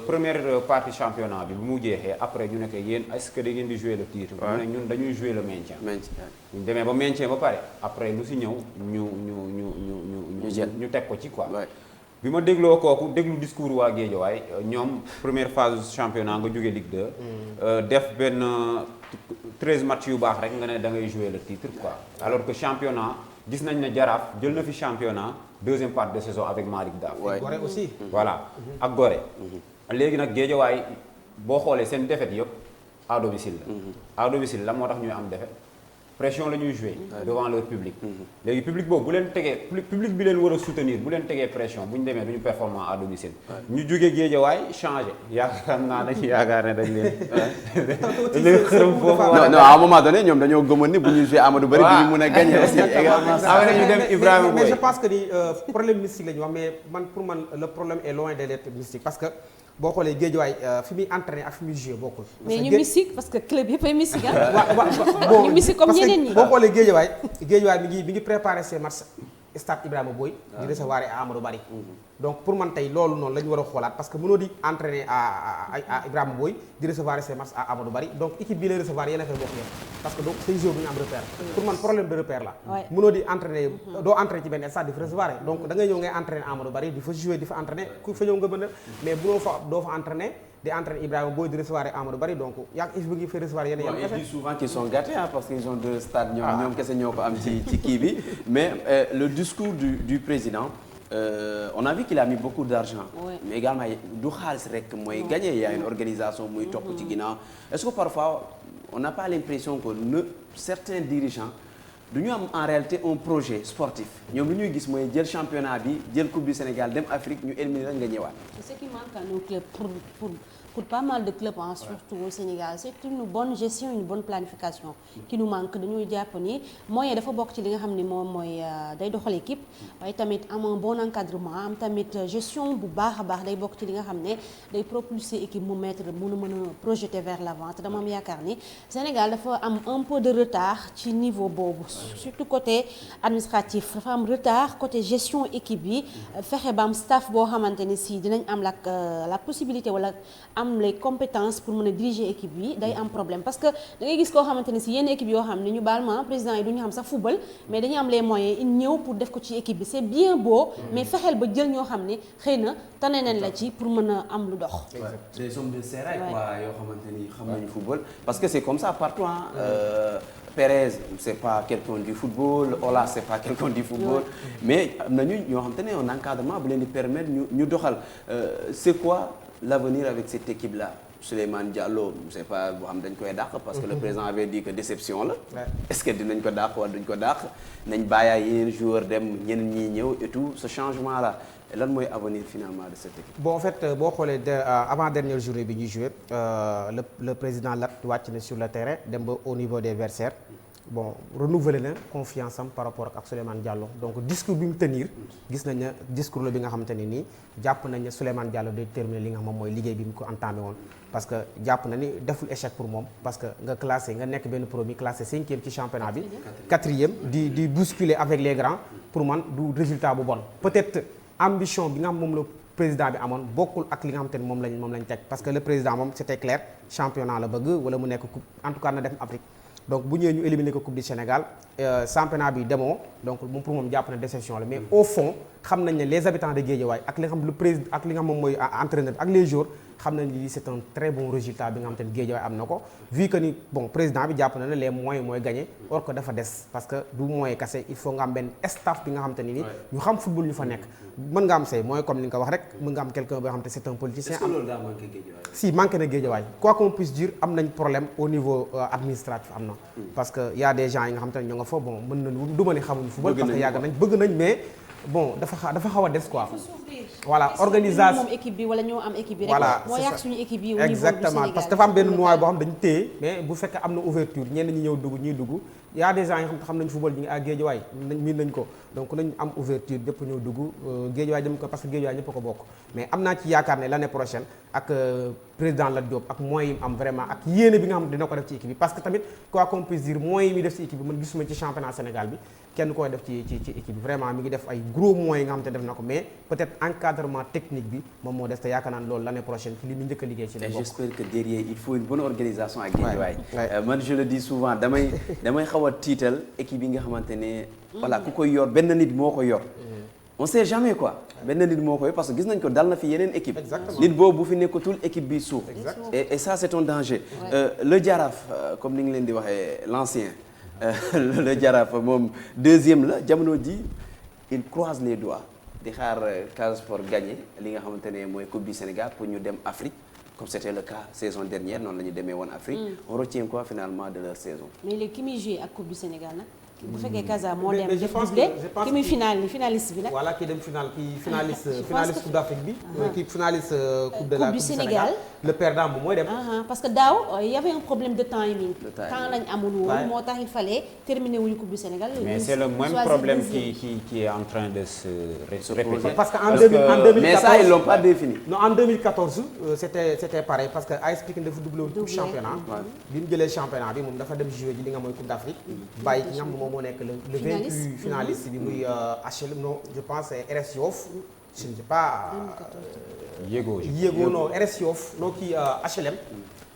première partie championnat bi bu mu jeexee après ñu ne que yéen est-ce que da ngeen di jouer le titre mu ne ñun dañuy jouer le maintien ñu demee ba maintien ba pare après lu si ñëw ñu teg ko ci quoi bi ma dégloo kooku déglu discours waa Guédiawaye ñoom première phase championnat nga jógee Ligue 2 def benn 13 matchs yu baax rek nga ne da ngay jouer le titre quoi alors que championnat gis nañ ne Jaraaf jël na fi championnat deuxième partie de saison avec Malick Daaf. Gorée aussi. voilà ak Gorée. léegi nag Guédiawaye boo xoolee seen défaite yëpp à domicile la. à domicile la moo tax ñuy am défaite pression la ñuy jouer devant leur public. léegi public boobu bu leen tegee public bi leen war a soutenir bu leen tegee pression bu ñu demee du ñu performant à domicile. ñu jógee Guédiawaye changé yaakaar naa dañu yaakaar ne dañ leen. dañ leen xërëm foofu. non à un moment donné ñoom dañoo gëmoon ni bu ñu joué Amadou Barry du ñu mën a gagner aussi également. ñu dem Ibrahima Boye mais je pense que ni problème mystique la ñu wax mais pour man le problème est loin d'être mystique parce que. boo xoolee Guédiawaye fi muy entraîné ak fi muy joué bokkul. mais ñu mystique parce que club yëpp ay mystique ah. bon ñu mystique comme ñeneen ñi. boo xoolee Guédiawaye mi ngi préparé ses matchs stade Ibrahima Boye. di recevoir Amadou Barry. donc pour man tey loolu noonu la ñu war a xoolaat parce que mënoo di entraîner à Ibrahima Boye di recevoir ses matchs à Amadou Barry donc équipe bi lay recevoir yéen a koy bokk yéen parce que donc say joueurs bu ñu am repère. pour man problème de repère la. mënoo di entraîner doo entraîner ci benn stade di fa recevoir donc da ngay ñëw ngay entraîner Amadou Barry di fa jouer di fa entraîner ku fa ñëw nga bëgg mais doo fa entraîner di entraîner Ibrahima Boye di recevoir Amadou Barry donc yaa ngi bëgg fa recevoir yéen ils disent souvent qu'ils sont gâtés parce qu'ils ont deux stades ñoom kese ñoo ko am ci kii bi mais le discours du président on a vu qu'il a mis beaucoup d'argent. Ouais. Mais également du xaalis rek mooy gagné. Il y a une organisation muy topp ci ginnaaw. Est-ce que parfois on n'a pas l'impression que certains dirigeants du am en réalité un projet sportif ñoom lu ñuy gis mooy jël championnat bi jël coupe du Sénégal dem Afrique ñu éliminer la nga ñëwaat. C'est ce qui manque à nos clubs pour pas mal de clubs surtout au Sénégal c'est une bonne gestion une bonne planification qui nous manque dañuy jàpp ni moyen dafa bokk ci li nga xam ni moom mooy day doxal équipe waaye tamit am un bon encadrement am tamit gestion bu baax a baax day bokk ci li nga xam ne day propulser équipe mu mettre mën a projeter vers l'avant te dama am yaakaar ni Sénégal dafa am un peu de retard ci niveau boobu surtout côté administratif dafa am retard côté gestion équipe yi fexe ba am staff boo xamante ni si dinañ am la possibilité wala am les compétences pour mën a diriger équipe bi day am problème parce que da ngay gis koo xamante ni si yenn équipe yoo xam ne ñu baal ma président yi du ñu xam sax football mais dañu am les moyens il ñëw pour def ko ci équipe bi c'est bien beau mais fexeel ba jël ñoo xam ne xëy na tane nañ la ci pour mën a am lu dox. des hommes de sérail quoi yoo xamante ni xam nañu football parce que c'est comme ça partout Pérez c'est pas quelqu'un du football Ola c'est pas quelqu'un du football mais am nañu ñoo xamante ne un encadrement bu leen di permettre ñu doxal c'est quoi l'avenir avec cette équipe-là Souleymane Diallo je sais pas boo xam dañ koy dàq parce que le président avait dit que déception la est-ce que dinañ ko dàq wala duñ ko dàq nañ bàyyi yeneen joueur dem ñeneen ñi ñëw et tout ce changement là lan mooy avenir finalement de cette équipe. Bon en fait boo xoolee avant dernière journée bi ñuy joué le président Lat wàcc na sur le terrain dem ba au niveau des vestiaires bon renouveler na confiance am par rapport ak Souleymane Diallo donc discours bi mu tenir gis nañ ne discours la bi nga xamante ne nii jàpp nañ ne Souleymane Diallo day terminer li nga xam moom mooy liggéey bi mu ko entamé woon parce que jàpp na ni deful échec pour moom parce que nga classé nga nekk benn premier classé 5e ci championnat bi 4e di bousculer avec les grands pour man du résultat bu bon peut-être ambition bi nga xam moom la président bi amoon bokkul ak li nga xamante ni moom lañ teg parce que le président moom c'était clair championnat la bëgg wala mu nekk coupe en tout cas na def Afrique donc bu ñëwee ñu éliminer ko coupe du Sénégal championnat bi demoo donc moom pour moom jàpp na déception la mais au fond xam nañ ne les habitants de Guédiawaye ak li nga xam le président ak li nga xam moom mooy entraîneur ak les joueurs xam nañ ni c'est un très bon résultat bi nga xamante ni Guédiawaye am na ko vu que ni bon président bi jàpp na ne les moyens mooy gagner or que dafa des parce que du moyen kese il faut nga am benn staff bi nga xamante ni ñu xam football ñu fa nekk mën nga am say mooy comme ni nga ko wax rek mën nga am quelqu'un boo xamante c'est un politicien. Est-ce que loolu daa manqué Guédiawaye. Si manqué na Guédiawaye quoi qu'on puisse dire am nañ problème au niveau administratif am na parce que y a des gens yi nga xamante ne ñoo nga fa bon mën nañu du ma ne xamuñu football parce que yàgg nañ bëgg nañ mais bon dafa xaw a des quoi. Voilà organisation moom équipe bi wala ñoo am équipe bi rek. voilà moo yàq suñu équipe yi au niveau du exactement Sénégal. parce que dafa am benn noyau boo xam dañu téye mais bu fekkee am na ouverture ñenn ñi ñëw dugg ñuy dugg y a des gens yi xam nañ football ñi ngi à Guédiawaye miin nañ ko donc nañ am ouverture ñëpp ñëw dugg Guédiawaye dem ko parce que Guédiawaye ñëpp ko bokk mais am naa ci yaakaar ne l'année prochaine ak président Lat Diop ak moyens yi am vraiment ak yéene bi nga xam dina ko def ci équipe bi parce que tamit quoi qu'on puisse dire moyens yi muy def ci équipe bi man gisuma ci championnat Sénégal bi kenn koy def ci équipe bi vraiment mi ngi def ay gros moyens yi nga xam te def na ko mais peut-être encadrement technique bi moom moo des te yaakaar naa loolu l'année prochaine ci li mu njëkk a liggéey ci la bokk. J'espère que derrière il faut une bonne organisation ak Guédiawaye. Man je le dis souvent damay xaw a tiital équipe yi nga xamante ne voilà ku koy yor benn nit moo ko yor. On sait jamais quoi benn nit moo koy parce que gis nañ ko dal na fi yeneen équipe nit boobu bu fi nekkatul équipe bi suuf et ça c'est un danger le Jaraaf comme ni nga leen di waxee l'ancien le Jaraaf moom deuxième la jamono ji il croise les doigts di xaar Casa Sport gagné li nga xamante ne mooy Coupe du Sénégal pour ñu dem Afrique comme c'était le cas saison dernière noonu la ñu demee woon Afrique on retient quoi finalement de leur saison. mais léegi ki muy joué ak Coupe du Sénégal nag. bu fekkee Casa moo mais dem je pense doublé que ki muy finaliste bi nag. voilà kii dem finaliste Coupe d'Afrique bi. kii finaliste Coupe de la Coupe du Sénégal. le perdant bu mooy dem. parce que daaw y avait un problème de timing. temps lañ amul woon moo tax il fallait terminer wuñu Coupe du Sénégal. mais c'est le même problème qui est en train de se répéter. parce que en 2014 mais ça ils l'ont pas défini. non en 2014 c'était pareil parce que AS Pikine dafa doublé woon tout championnat. bi mu jëlee championnat bi moom dafa dem jouer ji li nga mooy Coupe d'Afrique. bàyyi ki nga xam ne moom moo nekk le vaincu finaliste bi muy HLM non je pense RS Yoff je ne sais pas. Yégo non RS Yoff non kii HLM.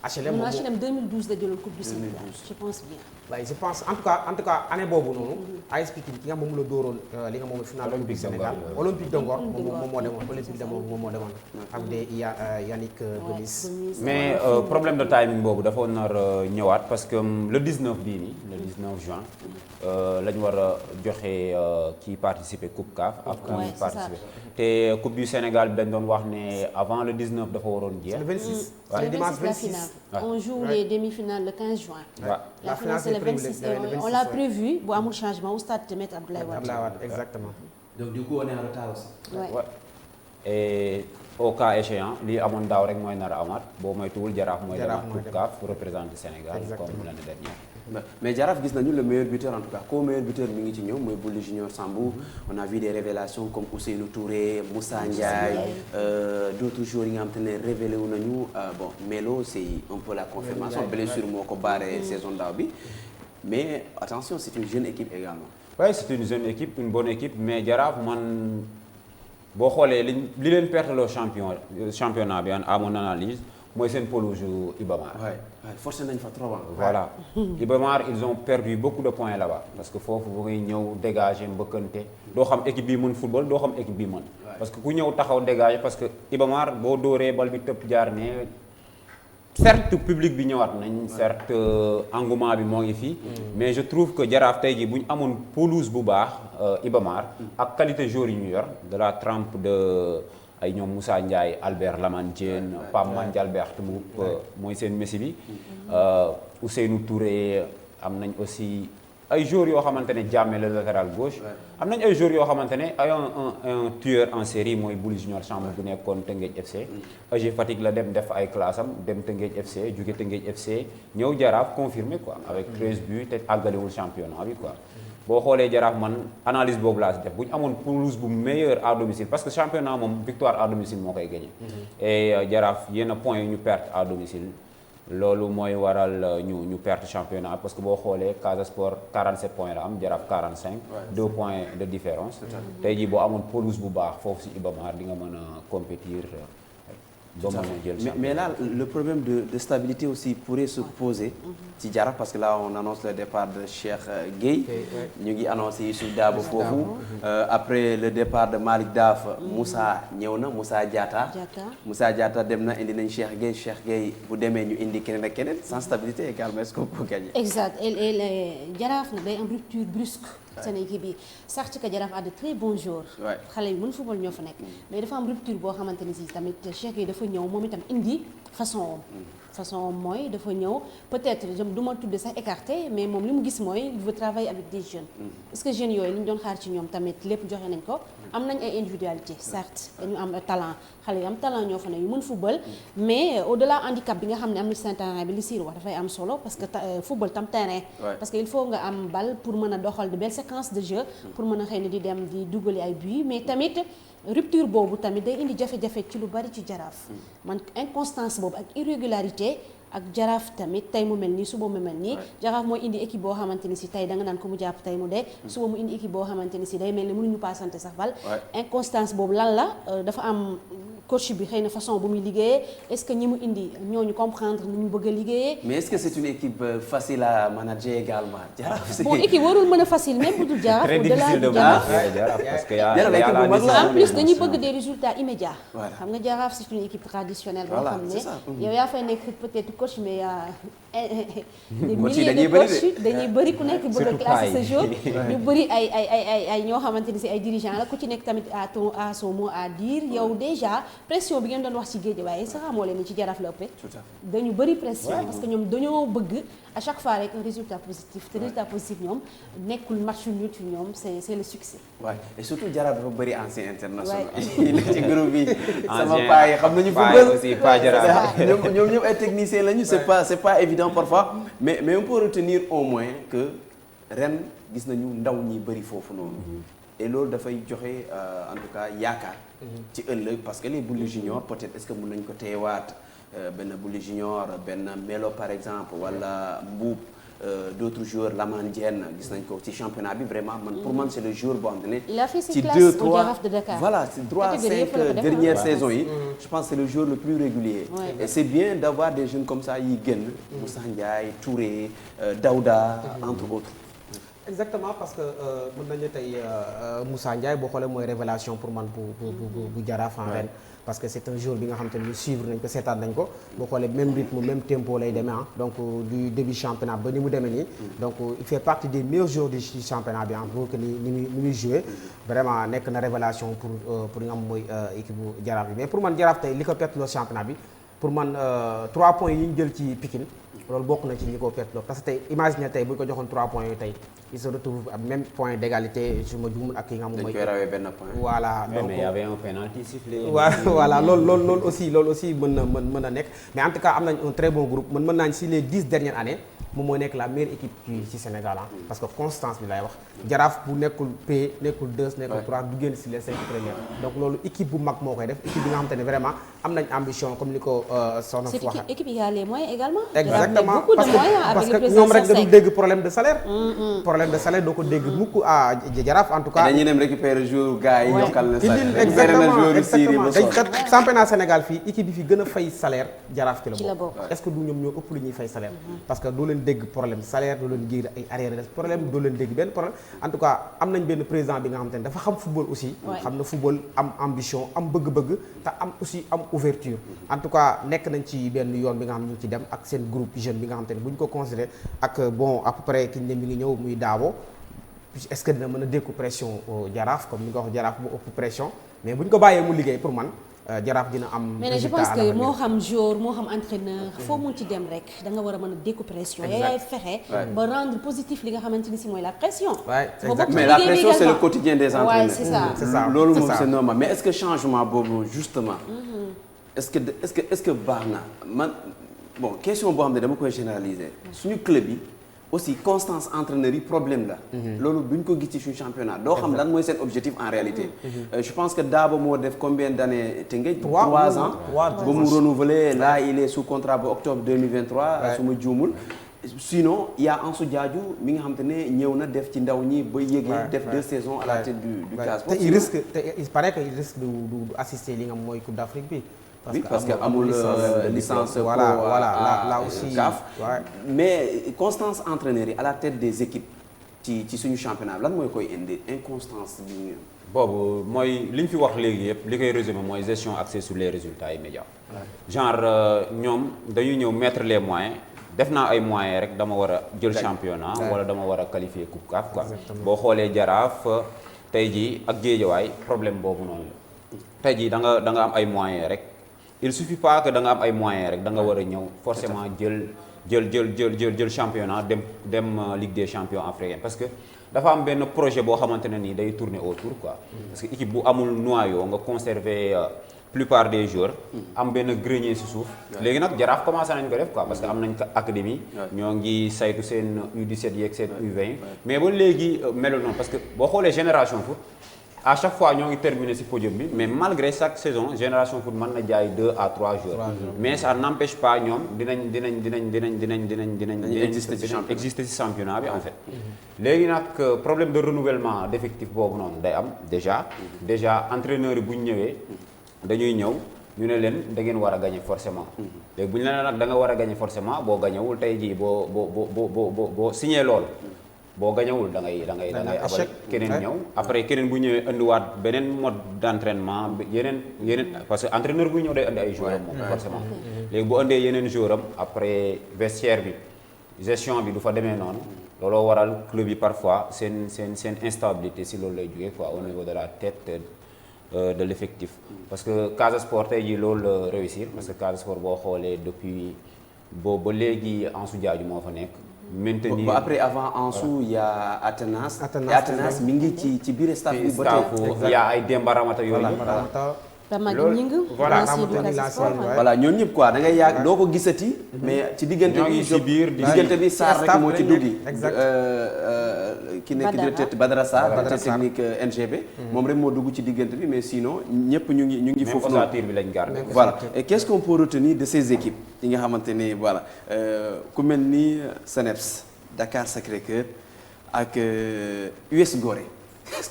HLM moom HLM 2012 la jëloon coupe du Sénégal je pense bien. waaye je pense en tout cas année boobu noonu. AS Pikine ki nga moom la dóoroon li nga moom final Olympique Sénégal Olympique de Ngor moom moo demoon Olympique de Ngor moom moo demoon ak des Yannick Gomis. mais problème de timing boobu dafa nar ñëwaat parce que le 19 bii nii le 19 juin la ñu war a joxe kii participer coupe CAF ak kii participer te coupe du Sénégal bi dañ doon wax ne avant le 19 dafa waroon jeex. le 26 c'est le dimanche 26 on joue les demi-finales le 15 juin. la finale c'est le 26 on l'a prévu bu amul changement au stade de Me Abdoulaye Wade. exactement. donc du coup on est en retard aussi. Ouais. Et au cas échéant lii amoon daaw rek mooy nar a amaat boo moytuwul Jaraaf mooy demaat coupe CAF pour représenter Sénégal comme l'année dernière. mais Jaraaf gis nañu le meilleur buteur en tout cas co-meilleur buteur mi ngi ci ñëw mooy Bouli Junior Sambou on a vu des révélations comme Ousseynou Touré Moussa Ndiaye d'autres joueurs yi nga xam te ne révélé wu nañu bon Melo c'est un peu la confirmation blessure moo ko barré saison daaw bi mais attention c'est une jeune équipe également. Oui c'est une jeune équipe une bonne équipe mais Jaraaf man boo xoolee li leen perteloo championnat bi à mon analyse mooy seen pelouse Iba Mar. waaw forcé nañ fa trop. voilà Iba Mar ils ont perdu beaucoup de points là-bas parce que foofu bu ngay ñëw dégager mbëkkante doo xam équipe bi mën football doo xam équipe bi mën. parce que ku ñëw taxaw dégager parce que Iba Mar boo dóoree bal bi tëb jaar ne certes public bi ñëwaat nañ certes engouement bi moo ngi fii mais je trouve que Jaraaf tey jii bu ñu amoon pelouse bu baax Iba Mar ak qualité joueur yi ñu yor de la trempe de ay ñoom Moussa Ndiaye Albert Lamane Diène Pape Mandialbert Mboup mooy seen Messi bi Ousseynou Touré am nañ aussi ay joueurs yoo xamante ne Diamé le latéral gauche am nañ ay joueurs yoo xamante ne ay un tueur en série mooy Bouli Junior Sambou bu nekkoon Tëngéej FC AG Fatick la dem def ay classe am dem Tëngéej FC jóge Tëngéej FC ñëw Jaraaf confirmé quoi avec 13 buts te àggalewul championnat bi quoi boo xoolee Jaraaf man analyse boobu laa si def bu ñu amoon pelouse bu meilleur à domicile parce que championnat moom victoire à domicile moo koy gagné et Jaraaf yenn points yu ñu perte à domicile loolu mooy waral ñu perte championnat parce que boo xoolee Casa Sport 47 points la am Jaraaf 45 2 points de différence tey jii boo amoon pelouse bu baax foofu si Iba Mar di nga mën a compétir ba mën a jël championnat. Mais là le problème de stabilité aussi pourrait se poser ci Jaraaf parce que là on annonce le départ de Cheikh Gueye ñu ngi annoncé Youssouf Dabo foofu après le départ de Malick Daf Moussa ñëw na Moussa Diatta dem na indi nañ Cheikh Gueye bu demee ñu indi keneen ak keneen sans stabilité également est-ce qu'on peut gagner. exact et Jaraaf nag day am rupture brusque seen équipe yi sax ci que Jaraaf a de très bons joueurs xale yi mën football ñoo fa nekk mais dafa am rupture boo xamante ni si tamit Cheikh yi dafa ñëw moom itam indi façon mooy dafa ñëw peut-être du ma tudd sax écarté mais moom li mu gis mooy il veut travailler avec des jeunes est-ce que jeunes yooyu li ñu doon xaar ci ñoom tamit lépp joxe nañ ko am nañ ay individualité certes dañu am talent xale yu am talent ñoo fa ne yu mën football mais au-delà handicap bi nga xam ne am na ci seen terrain bi li siir wax dafay am solo parce que football tam terrain parce que il faut nga am bal pour mën a doxal de belles séquences de jeu pour mën a xëy na di dem di dugali ay buts mais tamit rupture boobu tamit day indi jafe-jafe ci lu bari ci Jaraaf man inconstance boobu ak irrégularité ak Jaraaf tamit tey mu mel nii suba mu mel nii Jaraaf mooy indi équipe boo xamante ni si tey da nga naan ko mu jàpp tey mu dee suba mu indi équipe boo xamante ni si day mel ni mënuñu paasante sax bal inconstance boobu lan la dafa am coach bi xëy na façon bu muy liggéeyee est-ce que ñi mu indi ñooñu comprendre ni ñu bëgg a liggéeyee. mais est-ce que c'est une équipe facile à manager également Jaraaf. bon équipe warul mën a facile même bu dul Jaraaf. très difficile de manager Jaraaf parce que en plus dañuy bëgg des résultats immédiats. voilà xam nga Jaraaf c'est une équipe traditionnelle. boo xam ne yow yaa fay nekk peut-être coach mais des milliers de coach dañuy bëri ku nekk bëgg a classer sa jour ñu bëri ay ñoo xamante ni si ay dirigeants la ku ci nekk tamit à son mot à dire yow déjà. pression bi ngeen doon wax ci géej waaye sax amoo leen ci Jaraaf la ëppee dañu bëri pression parce que ñoom dañoo bëgg à chaque fois rek un résultat positif te résultat positif ñoom nekkul match nul ci ñoom c'est le succès. waaw et surtout Jaraaf dafa bëri ancien international yi nekk ci groupe bi sama paa yi xam nañu football aussi pas Jaraaf ñoom ñëpp ay techniciens lañu c'est pas évident parfois mais on peut retenir au moins que ren gis nañu ndaw ñi bëri foofu noonu et loolu dafay joxe en tout cas yaakaar ci ëllëg parce que les Bouli Junior peut-être est-ce que mën nañ ko teewaat benn Bouli Junior benn Melo par exemple wala Mboup d'autres joueurs Lamane Diène gis nañ ko ci championnat bi vraiment man pour man c'est le joueur boo xam ne il a fait ses ci classes 2 au 3 Jaraaf de Dakar. voilà c'est 3 5 dernières saisons yi je pense que c'est le joueur le plus régulier et c'est bien d'avoir des jeunes comme ça yi génn Moussa Ndiaye Touré Daouda entre autres. Exactement parce que mën nañu tey Moussa Ndiaye boo xoolee mooy révélation pour man bu Jaraaf en ren parce que c'est un joueur bi nga xam te ne suivre nañ ko seetaan nañ ko boo xoolee même rythme même tempo lay demee donc du début championnat ba ni mu demee nii donc il fait partie des meilleurs joueurs du championnat bi pour que ni muy jouer vraiment nekk na révélation pour nga xam mooy équipe bu Jaraaf bi mais pour man Jaraaf tey li ko perte loo championnat bi pour man 3 points yi ñu jël ci Pikine loolu bokk na ci ñi ko perte loo parce que tey imagine tey bu ñu ko joxoon 3 points yooyu tey il se retrouve à même point d'égalité su ma juumul ak ki nga xam mooy. dañ koy rawee benn point. voilà donc mais il y avait un penalty sifflé. voilà loolu aussi mën na nekk mais en tout cas am nañ un très bon groupe mën naa si les 10 dernières années moom mooy nekk la meilleure équipe ci Sénégal parce que constance bi lay wax Jaraaf bu nekkul P nekkul 2 nekkul 3 du génn si les 5 premiers donc loolu équipe bu mag moo koy def équipe bi nga xamante ne vraiment am nañ ambition comme ni ko soxna fu waxee. cette équipe il y a les moyens également. exactement parce que ñoom rek dañu dégg problème de salaire. problème de salaire doo ko dégg mukk à Jaraaf en tout cas. dañuy dem récupérer jour gars yi yokkal na salaire. exactement dañ kat championnat Sénégal fii équipe bi fi gën a fay salaire Jaraaf ci la bokk. est-ce que du ñoom ñoo ëpp lu ñuy fay salaire. parce que doo leen dégg problème salaire doo leen dégg ay arrière de problème doo leen dégg benn problème en tout cas am nañ benn président bi nga xamante ne dafa xam football aussi. xam na football am ambition am bëgg-bëgg te am aussi am ouverture en tout cas nekk nañ ci benn yoon bi nga xam ñu ngi ci dem ak seen groupe jeune bi nga xamante ne bu ñu ko considéré ak bon à peu près ki ne mi ngi ñëw muy Daabo est-ce que dina mën a dékku pression Jaraaf comme ni nga wax Jaraaf mu ëpp pression mais bu ñu ko bàyyee mu liggéey pour man Jaraaf dina am. mais je pense que moo xam joueur moo xam entraîneur foo mun ci dem rek da nga war a mën a dékku pression. yaay fexe ba rendre positif li nga xamante ni si mooy la pression. mais la pression c'est le quotidien des entraîneurs. c'est ça loolu moom c'est normal mais est-ce que changement boobu justement. est-ce que baax na man bon question boo xam ne dama koy généraliser suñu club yi aussi constance entraîneur yi problème la. loolu duñ ko gis ci suñu championnat doo xam lan mooy seen objectif en réalité. je pense que Dabo moo def combien d'années Teungueth. 3 ans ba mu renouveler là il est sous contrat ba octobre 2023. su ma juumul. sinon il y a Ansou Diadiou mi nga xam te ne ñëw na def ci ndaw ñi ba yéegee def 2 saisons à la tête du CAS. te il paraît que il risque du assister li nga xam mooy Coupe d'Afrique bi. parce que amul licence voilà là aussi CAF mais constance entraîneur yi à la tête des équipes ci suñu championnat lan mooy koy indi inconstance bi. boobu mooy li ñu fi wax léegi yëpp li koy résumer mooy gestion axée sur les résultats immédiats. genre ñoom dañuy ñëw mettre les moyens def naa ay moyens rek dama war a jël championnat wala dama war a qualifier coupe CAF quoi. boo xoolee Jaraaf tey jii ak Guédiawaye problème boobu noonu la tey jii da nga am ay moyens rek. il suffit pas que da nga am ay moyens rek da nga war a ñëw forcément jël championnat dem Ligue des champions africaine parce que dafa am benn projet boo xamante ne nii day tourner autour quoi. parce que équipe bu amul noyau nga conserver plupart des joueurs. am benn grenier ci suuf. léegi nag Jaraaf commencé nañ ko def quoi parce que am nañ académie. ñoo ngi saytu seen U17 yeeg seen U20 mais ba léegi melul noonu parce que boo xoolee génération foot. à chaque fois ñoo ngi terminer ci podium bi mais malgré chaque saison génération foot mën na jaay 2 à 3 joueurs. mais ça n'empêche pas ñoom dinañ exister ci championnat bi en fait. léegi nag problème de renouvellement d'effectif boobu noonu day am déjà entraîneurs yi bu ñu ñëwee dañuy ñëw ñu ne leen da ngeen war a gagner forcément. léegi bu ñu la nag da nga war a gagner forcément boo gañewul tey jii boo signé lool. boo gañewul da ngay abal keneen ñëw après keneen bu ñëwee indiwaat beneen mode d'entraînement yeneen parce que entraîneur bu ñëw day indi ay joueurs am moom forcément léegi bu indee yeneen joueurs am après vestiaire bi gestion bi du fa demee noonu looloo waral club yi parfois seen instabilité si loolu lay jógee quoi au niveau de la tête de l'effectif parce que Casa Sport tey jii loolu la réussir parce que Casa Sport boo xoolee depuis boobu ba léegi Ansou Diadiou moo fa nekk maintenir ba après avant Ansou il y a Atanas mi ngi ci biir staff bi ba tey il y a ay Demba Ramata yooyu voilà ñooñu ñëpp quoi da ngay yàgg doo ko gisati mais ci diggante bi Sarr rek moo ci duggi ki nekk directeur Badara Sarr directeur technique NGB moom rek moo dugg ci diggante bi mais sinon ñëpp ñu ngi foofu noonu bi lañ garder voilà et qu'est-ce qu'on peut retenir de ces équipes yi nga xamante ni voilà ku mel ni Seneps Dakar Sacré-Cœur ak US Gorée.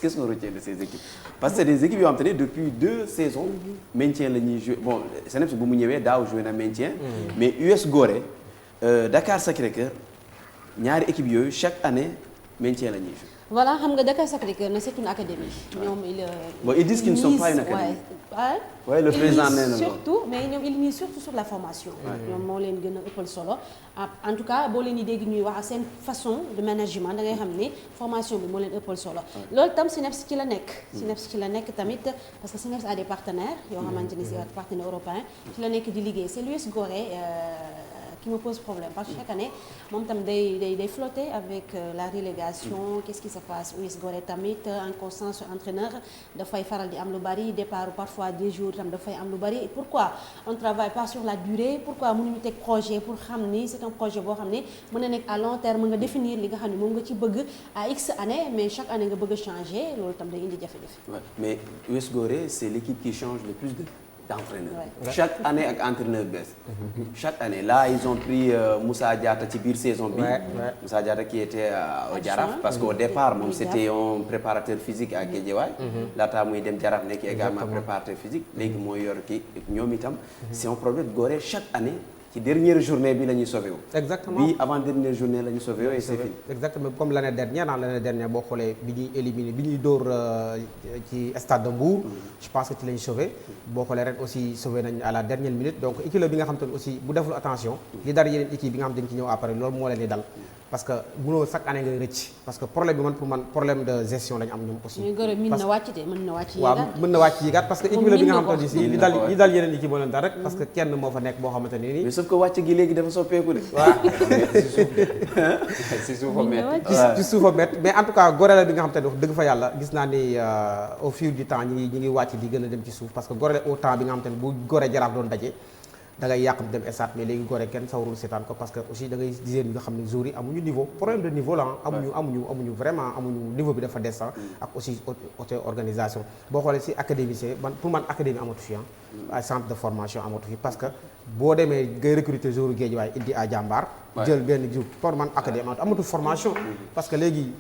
Qu'est-ce qu'on retient de ces équipes? Parce que c'est des équipes yoo xamante ne depuis 2 saisons maintien la ñuy joué bon CNEPS bu mu ñëwee daaw joué na maintien. mais US Gorée Dakar Sacré-Cœur ñaari équipes yooyu chaque année maintien la ñuy joué. voilà xam nga Dakar Sacré-Cœur na c'est une académie. ñoom ils disent qu'ils ne sont pas une académie. Ouais, le président nee na surtout mais ñoom il mise surtout sur la formation. ñoom moo leen gën a ëppal solo en tout cas boo leen di dégg ñuy wax ak seen façon de management da ngay xam ne formation bi moo leen ëppal solo. loolu tam CNEPS ci la nekk. CNEPS ci la nekk tamit parce que CNEPS a des partenaires yoo xamante ni c'est partenaires européens ci la nekk di liggéey c'est l'US Gorée qui me pose problème parce que chaque année moom tam day flotter avec la relégation qu'est-ce qui se passe US Gorée tamit inconstance entraîneur dafay faral di am lu bari départ parfois 2 jours tam dafay am lu bari pourquoi on travaille pas sur la durée pourquoi mënuñu teg projet pour xam ni c'est un projet boo xam ne mën na nekk à long terme nga définir li nga xam ne moom nga ci bëgg à X années mais chaque année nga bëgg a changer loolu tam day indi jafe-jafe. mais US Gorée c'est l'équipe qui change le plus d'entraîneur. Chaque année ak entraîneur bees. Chaque année là ils ont pris Moussa Diatta ci biir saison bi. Moussa Diatta qui était au Jaraaf parce qu'au départ moom c'était un préparateur physique à Guédiawaye. laata muy dem Jaraaf nekk également préparateur physique. léegi mooy yor kii ñoom itam. c'est un problème Gorée chaque année. ci dernière journée bi la ñuy sauvé wu. exactement bi avant dernière journée la ñuy sauvé wu et c'est fini. exactement comme l'année dernière boo xoolee bi ñuy éliminé bi ñuy dóor ci stade de Mbour. je pense que ci la ñu sauvé. boo xoolee ren aussi sauvé nañ à la dernière minute donc équipe la bi nga xam te ne aussi bu deful attention. li dara yeneen équipe bi nga xam te ne ci ñëw après loolu moo leen di dal. parce que mënoo chaque année ngay rëcc parce que problème bi pour man problème de gestion lañu am ñoom aussi. parce que mën na wàcc de mën na wàcc yéegaat. waaw mën na wàcc yéegaat parce que équipe la bi nga xamante ne si li dal yeneen équipe moo leen dal rek parce que kenn moo fa nekk boo xamante ne nii. mais sauf que wàcc gi léegi dafa soppeeku de. waaw si suufa métti ci suufa métti mais en tout cas Gorée la bi nga xamante ne wax dëgg fa yàlla gis naa ni au fil du temps ñi ngi wàcc di gën a dem ci suuf parce que Gorée au temps bi nga xamante ne bu Gorée Jaraaf doon daje. da ngay yàq dem stade mais léegi Gorée kenn sawarul seetaan ko parce que aussi da ngay gisee ñi nga xam ne joueurs yi amuñu niveau problème de niveau la amuñu vraiment amuñu niveau bi dafa des ak aussi auto organisation boo xoolee si académicien pour man académie amatu fi ay centre de formation amatu fi parce que boo demee ngay recruter joueur Guédiawaye indi à Jàmbaar jël benn jour pour man académie amatu formation parce que léegi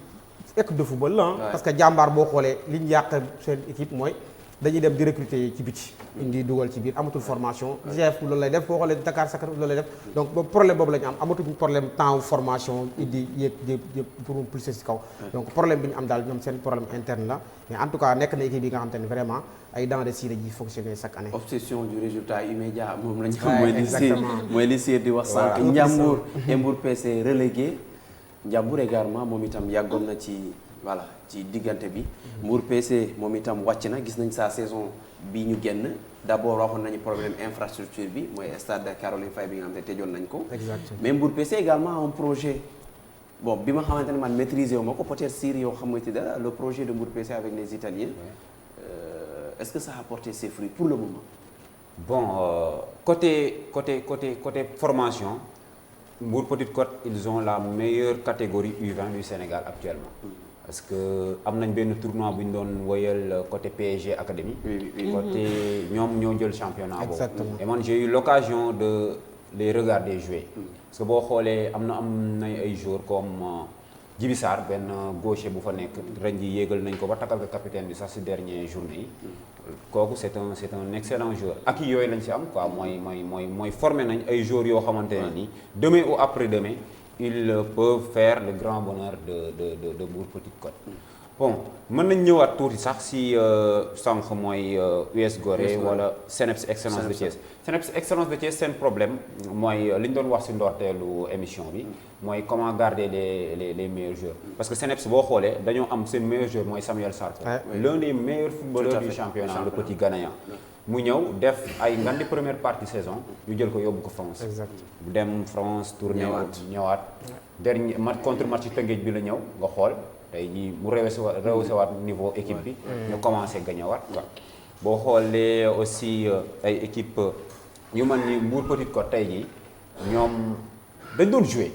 équipe de football la parce que Jàmbaar boo xoolee li ñu yàq seen équipe mooy dañuy dem di recruter ci biti indi dugal ci biir amatul formation GF loolu lay def boo xoolee Dakar Sacré loolu lay def donc problème boobu la ñu am amatuñ problème temps formation indi yéeg pour mu pousser ci kaw donc problème bi ñu am daal ñoom seen problème interne la mais en tout cas nekk na équipe bi nga xam te ne vraiment ay dents de scie ji fonctionner chaque année. obsession du résultat immédiat moom la ñu xam mooy li Sir di wax sànq Ndiambour et Mbour PC relégué Ndiambour également moom itam yàggoon na ci voilà ci diggante bi Mbour PC moom itam wàcc na gis nañ sa saison bi ñu génn d'abord waxoon nañu problème infrastructure bi mooy stade de Caroline Faye bi nga xam ne tëjoon nañ ko. exactement mais Mbour PC également un projet bon bi ma xamante ne man maîtriser wu ma ko peut-être Sir yow xam nga ci dara le projet de Mbour PC avec les Italiens est-ce que ça a porté ses fruits pour le moment. bon côté formation Mbour Petite Côte ils ont la meilleure catégorie U20 du Sénégal actuellement. parce que am nañ benn tournoi bu ñu doon woyal côté PSG Académie. côté ñoom ñoo jël championnat boobu. exactement et man j'ai eu l'occasion de les regarder jouer. parce que boo xoolee am na ay joueurs comme Djibi Sarr benn gaucher bu fa nekk ren ji yéegal nañ ko ba takkal ko capitaine bi sax ci dernier journée yi. kooku c'est un excellent joueur ak yooyu lañ ci am quoi mooy former nañ ay joueurs yoo xamante ne nii demain ou après-demain. ils peuvent faire le grand bonheur de Mbour Petite Côte. bon mën nañ ñëwaat tuuti sax si sànq mooy US Gorée wala CNEPS Excellence de Thiès. CNEPS Excellence de Thiès seen problème mooy li ñu doon wax si ndorteelu émission bi mooy comment garder les meilleurs joueurs. parce que CNEPS boo xoolee dañoo am seen meilleur joueur mooy Samuel Sarko. l'un des meilleurs footballeurs du championnat le petit Ghanéen. mu ñëw def ay ngandi première partie saison ñu jël ko yóbbu ko France. bu dem France tourné ñëwaat. dernier match contre match Tëngéej bi la ñëw nga xool tey jii mu rehaussewaat niveau équipe bi. ñu commencé gañewaat quoi. boo xoolee aussi ay équipe yu mel ni Mbour Petite Côte tey jii ñoom dañ doon jouer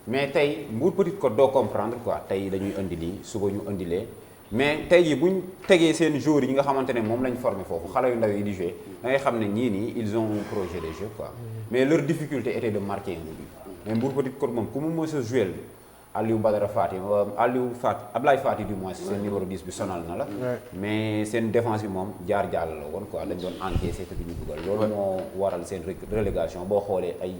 mais tey Mbour Petite Côte doo comprendre quoi tey dañuy indi lii suba ñu indilee. mais tey jii bu ñu tegee seen joueurs yi nga xamante ne moom lañ formé foofu xale yu ndaw yi di jouer da ngay xam ne ñii nii ils ont un projet de jeu quoi mais leur difficulté était de marquer un but mais Mbour Petite Côte moom ku mu mës a jouer Ablaye Fati du moins seen numéro 10 bi sonal na la mais seen défense bi moom jaar jàll la woon quoi dañ doon encaissé te duñu dugal loolu moo waral seen relégation boo xoolee ay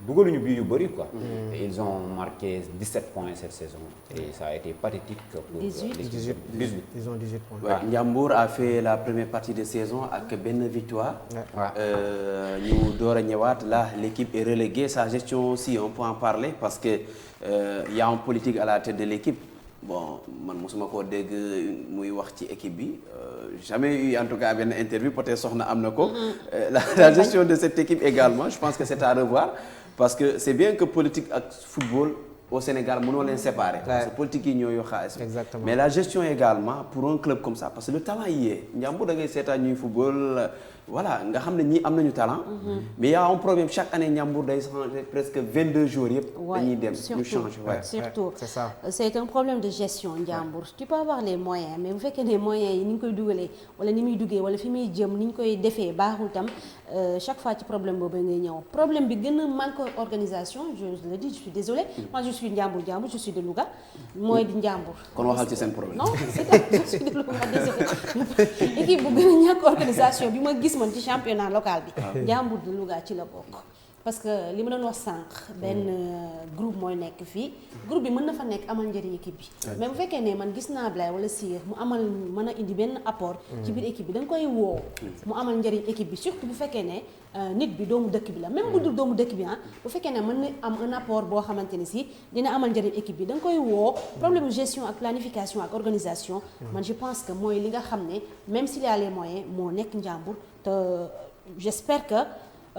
dugaluñu bii yu bëri quoi et ils ont marqué 17 points cette saison et ça a été pathétique pour 18 ils ont 18 points. Ouais, Ndiambour a fait la première partie de saison avec benn victoire. ñu door a ñëwaat là l'équipe est reléguée, sa gestion aussi on peut en parler parce que y a un politique à la tête de l'équipe. Bon man mosuma koo dégg muy wax ci équipe bi jamais eu en tout cas benn interview peut-être soxna am na ko. La gestion de cette équipe également je pense que c'est à revoir parce que c'est bien que politique ak football au Sénégal mënoo leen séparer. Parce que politique yi ñoo yor xaalis. Exactement. Mais la gestion également pour un club comme ça parce que le talent y est Ndiambour da ngay seetaan ñuy football voilà nga xam ne ñii am nañu talent. mais y a un problème chaque année Ndiambour day changer presque 22 jours yëpp. dañuy dem ñu changer surtout c'est ça. c'est un problème de gestion Ndiambour tu peux avoir les moyens mais bu fekkee ne moyens yi ni ñu koy dugalee wala ni muy duggee wala fi muy jëm ni ñu koy defee baaxul tam chaque fois ci problème boobu ngay ñëw problème bi gën a manque organisation je le dis je suis désolée moi je suis Ndiambour je suis de Louga mooy di Ndiambour. kon waxal ci seen problème. non c'est je suis de Louga désolée équipe bu gën a ñàkk organisation bi ma gis man ci championnat local bi. Ndiambour de Louga ci la bokk. parce que li ma doon wax sànq benn groupe mooy nekk fii groupe bi mën na fa nekk amal njëriñ équipe bi mais bu fekkee ne man gis naa Ablaye wala Sir mu amal mën a indi benn apport ci biir équipe bi da nga koy woo mu amal njëriñ équipe bi surtout bu fekkee ne nit bi doomu dëkk bi la même bu dul doomu dëkk bi bu fekkee ne mën na am un apport boo xamante ni si dina amal njëriñ équipe bi da nga koy woo problème de gestion ak planification ak organisation man je pense que mooy li nga xam ne même s'il y a les moyens moo nekk Ndiambour te j'espère que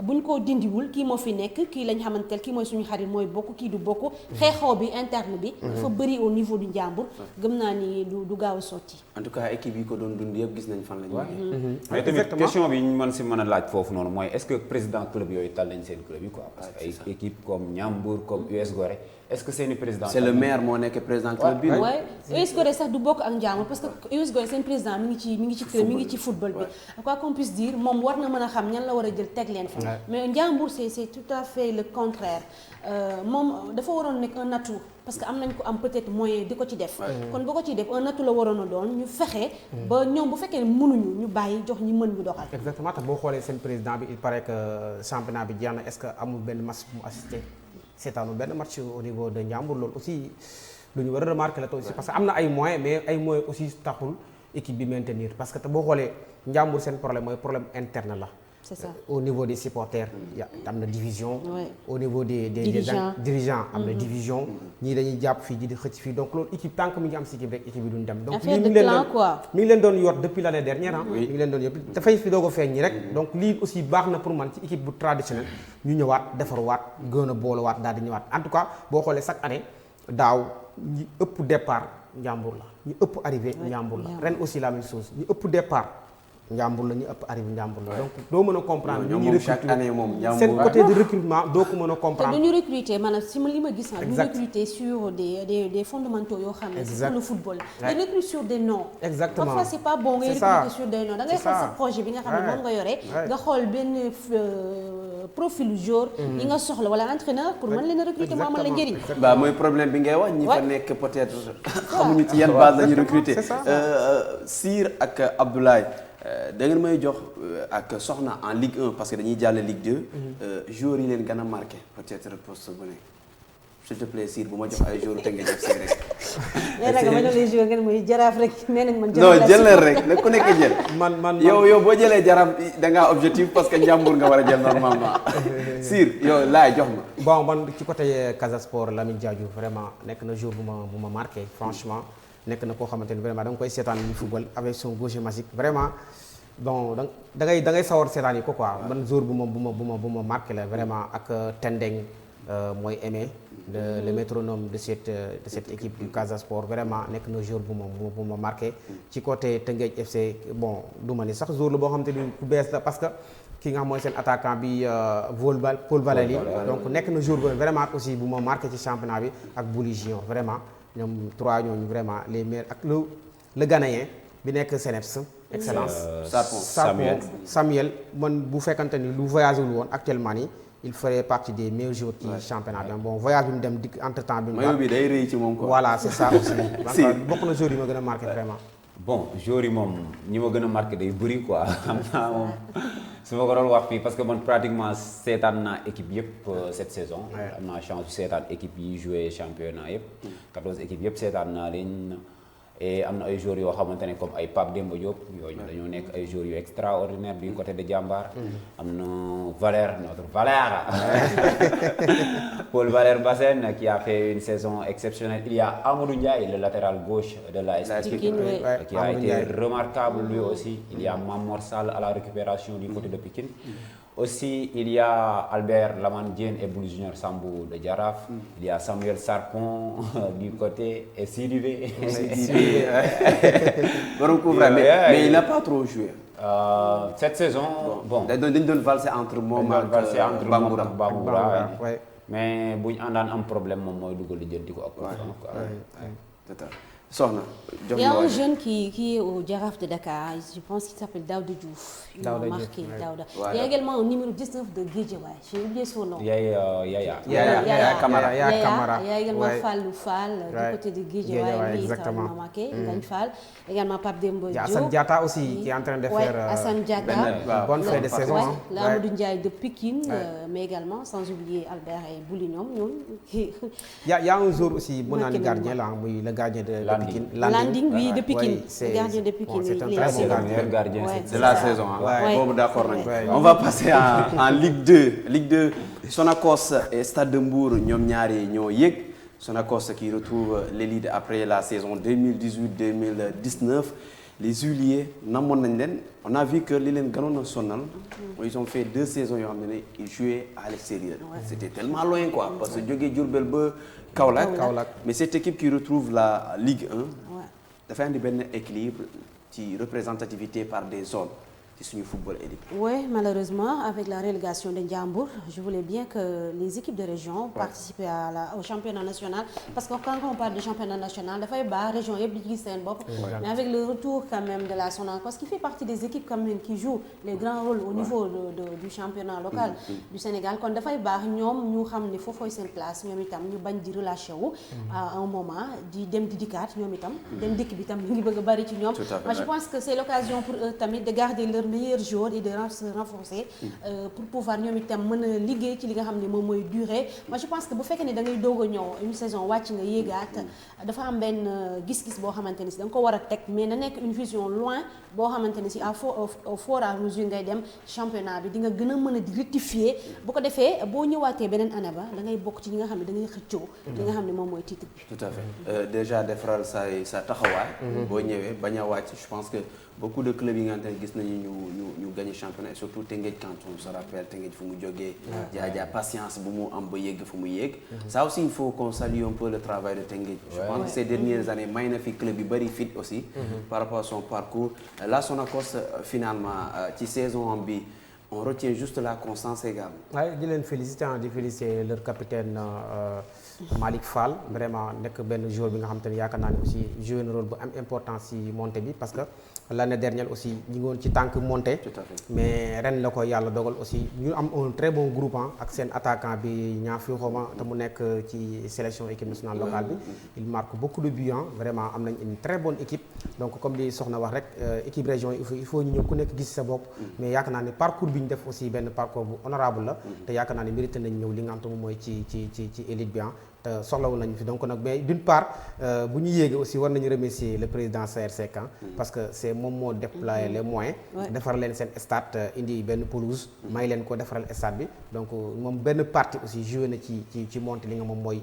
bu ñu ko dindiwul kii moo fi nekk kii lañ xamanteel kii mooy suñu xarit mooy bokk kii du bokk xeexoo bi interne bi dafa bëri au niveau du Ndiambour gëm naa ni du gaaw a sotti en tout cas équipe yi ko doon dund yëpp gis nañ fan la ñu mais tamit question bi ñu mën a laaj foofu noonu mooy est-ce que président club yooyu tal nañ seen club yi quoi parce que ay équipe comme Ndiambour comme US Gorée est-ce que seeni président c'est le maire moo nekk président club bi waaye US Gorée sax du bokk ak Ndiambour parce que US Gorée seen président mi ngi ci club mi ngi ci football bi quoi qu'on puisse dire moom war na mën a xam ñan la war a jël teg leen fa mais Ndiambour c'est tout à fait le contraire moom dafa waroon nekk un atout parce que am nañ ko am peut-être moyen di ko ci def kon boo ko ciy def un atout la waroon a doon ñu fexe ba ñoom bu fekkee mënuñu ñu bàyyi jox ñi mën ñu doxal exactement tax boo xoolee seen président bi il paraît que championnat bi jeex na est-ce que amul benn match bu mu assisté seetaanu benn match au niveau de Ndiambour loolu aussi lu ñu war a remarquer la aussi parce que am na ay moyens mais ay moyens aussi taxul équipe bi maintenir parce que te boo xoolee Ndiambour seen problème mooy problème interne la c'est ça au niveau des supporters am na division au niveau des dirigeants am na division ñii dañuy jàpp fii ji di xëcc fii donc loolu équipe tant que mi ngi am si équipe rek équipe bi duñ dem donc lii mi ngi leen doon yor depuis l'année dernière mi ngi leen doon yor dafay fi doog a feeñ ñi rek donc lii aussi baax na pour man ci équipe bu traditionnel ñu ñëwaat defarwaat gën a booluwaat daal di ñëwaat en tout cas boo xoolee chaque année daaw ñi ëpp départ Ndiambour la ñi ëpp arrivé Ndiambour la ren aussi la même chose ñi ëpp départ Ndiambour la ñu ëpp arrivé Ndiambour la donc doo mën a comprendre ñu recruter chaque année moom seen côté de recrutement doo ko mën a comprendre te du ñu recruter maanaam si li ma gis ñu recruter sur des fondamentaux yoo xam ne c'est pour le football ils recrutent sur des noms exactement parfois c'est pas bon ngay recruter sur des noms da ngay xool sa projet bi nga xam ne moom nga yore nga xool benn profil joueur yi nga soxla wala entraîneur pour mën leen a recruter mu amal la njëriñ bah mooy problème bi ngay wax ñi fa nekk peut-être xamuñu ci yan base la ñu recruter Sir ak Abdoulaye da ngeen may jox ak soxna en Ligue 1 parce que dañuy jàll Ligue 2 joueurs yi leen gën a marqué peut-être poste bu ne s'il te plaît Sir bu ma jox ay joueurs te nga def si rek. nee na nga ma ne les joueurs ngeen mooy jaraaf rek nee nañ man. non jël leen rek nag ku nekk jël. man yow boo jëlee jaraaf da ngaa objectif parce que Ndiambour nga war a jël normalement Sir yow laay jox ma. bon man ci côté Casa Sport Lamine Diadio vraiment nekk na jour bu ma marqué franchement. nekk na koo xamante ni vraiment da nga koy seetaan ni football avec son gaucher magique vraiment bon da ngay sawar seetaan yi ko quoi man jour bu ma marqué la vraiment ak Tendeng mooy Aimé le métronome de cette équipe du Casa Sport vraiment nekk na jour bu ma marqué ci côté Teungueth FC bon du ma ni sax jour la boo xamante ni ku bees la parce que ki nga xam mooy seen attaquant bi Paul Valéry donc nekk na jour bu vraiment aussi bu ma marqué ci championnat bi ak Bouli Gion vraiment ñoom trois ñooñu vraiment les meilleurs ak le Ghanéen bi nekk Seneps excellence Samuel man bu fekkante ni lu voyagé wul woon actuellement nii il ferait partie des meilleurs joueurs ci championnat bi bon voyage bi mu dem dikk entre temps bi. maillot bi day rëy ci moom quoi. voilà c'est ça aussi. bokk na joueurs yi ma gën a marqué vraiment. bon joueurs yi moom ñi ma gën a marqué day bëri quoi xam naa moom su ma ko doon wax fii parce que man pratiquement seetaan naa équipe yëpp cette saison. am naa chance seetaan équipe yi joué championnat yëpp. 14 équipes yëpp seetaan naa leen. et am na ay joueurs yoo xamante ne comme ay Pape Demba Diop yooyu dañoo nekk ay joueurs yu extraordinaire du côté de Jambar. am na Valère notre Valère. Paul Valère Bassène qui a fait une saison exceptionnelle. Il y a Amadou Ndiaye le latéral gauche de l'AS Pikine qui a été remarquable lui aussi. Il y a Mamor Sall à la récupération du côté de Pikine. Aussi, il y a Albert Lamane Diène et Boul Junior Sambou de Jaraaf. Il y a Samuel Sarpon du côté et Sidibé. Mais il n'a pas trop joué. Cette saison, bon. dañ doon valser entre moom ak Bamboura. Mais bu ñu àndaan am problème moom mooy dugal di jënti ko ak. Soxna. Il y a un jeune qui est au Jaraaf de Dakar, je pense qu'il s'appelle Daouda Diouf. Il m'a marqué, Daouda. Il y a également un numéro 19 de Guédiawaye, j'ai oublié son nom. Yaya Camara. Il y a également Fallou Fall du côté de Guédiawaye, lui, ça m'a marqué. Ngagne Fall. Également Pape Demba Diop. Il y a Assane Diatta aussi qui est en train de faire Assane Diatta. Bonne fin de saison. Amadou Ndiaye de Pikine, mais également sans oublier Albert et Boulignom. Il y a un jour aussi, bon gardien là, le gardien de Pikine. Landing, oui, de Pikine. Le gardien de Pikine. C'est un très bon gardien de la saison. Bon, d'accord. On va passer en Ligue 2. Ligue 2, Sonacos et Stade de Mbour, ñoom ñaari ñoo yéeg. Sonacos qui retrouve l'élite après la saison 2018-2019. Les Huiliers, on a vu que li leen gënoon a sonal. Ils ont fait 2 saisons yoo xam ne ils jouaient à l'extérieur. C'était tellement loin quoi, parce que jógee Diourbel ba Kaolack. Mais cette équipe qui retrouve la Ligue 1 dafay andi benn équilibre ci représentativité par des zones ci suñu football élite. Oui, malheureusement, avec la relégation de Ndiambour, je voulais bien que les équipes de région participent au championnat national. Parce que quand on parle de championnat national, dafay baax région yëpp di gis seen bopp. Mais avec le retour quand même de la Sonacos, qui fait partie des équipes quand même qui jouent les grands rôles au niveau du championnat local du Sénégal. Kon dafay baax ñoom ñu xam ne foofooy seen place ñoom itam ñu bañ di relâché wu à un moment di dem di dikkaat ñoom itam dem dikk bi tam mi ngi bëgg a bari ci ñoom. Moi je pense que c'est l'occasion pour eux tamit de garder leur meilleurs joueurs et de se renforcer pour pouvoir ñoom itam mën a liggéey ci li nga xam ne moom mooy durée. Moi je pense que bu fekkee ne da ngay doog a ñëw une saison wàcc nga yéegaat dafa am benn gis-gis boo xamante ne si da nga ko war a teg mais na nekk une vision loin boo xamante ne si au fur et à mesure ngay dem championnat bi di nga gën a mën a di rectifier bu ko defee boo ñëwaatee beneen année ba da ngay bokk ci ñi nga xam ne da ngay xëccoo li nga xam ne moom mooy titre bi. Tout à fait déjà defaral sa taxawaay. boo ñëwee bañ a wàcc je pense que beaucoup de clubs yi nga xamante ne gis nañu ñu gagné championnat et surtout Teungueth quand on se rappelle Teungueth fu mu jógee. jaa patience bu mu am ba yegg fu mu yegg. ça aussi il faut qu'on salue un peu le travail de Teungueth. je pense que ces dernières années may na fi club yu bari fit aussi. par rapport à son parcours. La Sonacos finalement ci saison bi on retient juste la constance également. waaye di leen féliciter di féliciter leur capitaine Malick Fall vraiment nekk benn joueur bi nga xam te ne yaakaar naa ne aussi joué na rôle bu am importance ci montée bi parce que l'année dernière aussi ñu ngi woon ci tànk montée. Tout à fait. mais ren la ko yàlla dogal aussi ñu am un très bon groupe ak seen attaquant bi Niafi Xoma te mu nekk ci sélection équipe nationale locale bi. il marque beaucoup de buts vraiment am nañ une très bonne équipe donc comme li Soxna wax rek équipe région il faut ñu ñëw ku nekk gis sa bopp. mais yaakaar naa ne parcours bi ñu def aussi benn parcours bu honorable la. te yaakaar naa ne mérité nañ ñëw li nga xam te moom mooy ci élite bi te soxlawu nañu fi donc nag mais d'une part bu ñu yéegee aussi war nañu remercier le président Saër Seck parce que c'est moom moo déployé les moyens defar leen seen stade indi benn pelouse may leen ko defaral stade bi donc moom benn partie aussi joué na ci monté li nga moom mooy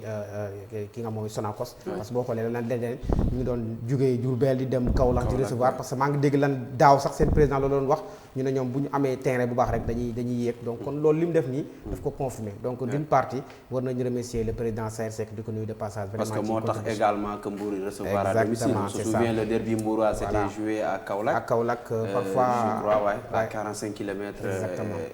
ki nga mooy Sonacos parce que boo xoolee lan leneen ñu ngi doon jugee Diourbel di dem Kaolack di recevoir parce que maa ngi dégg lan daaw sax seen président loolu doon wax ñu ne ñoom bu ñu amee terrain bu baax rek dañuy yéeg donc kon loolu li mu def nii daf ko confirmer donc d'une partie war nañu remercier le président Saër Seck di ko nuyu de passage vraiment parce que moo tax également que Mbour yi recevoir à domicile on se souvient le derby mbourois c'était joué à Kaolack. À Kaolack parfois je crois à 45 kilomètres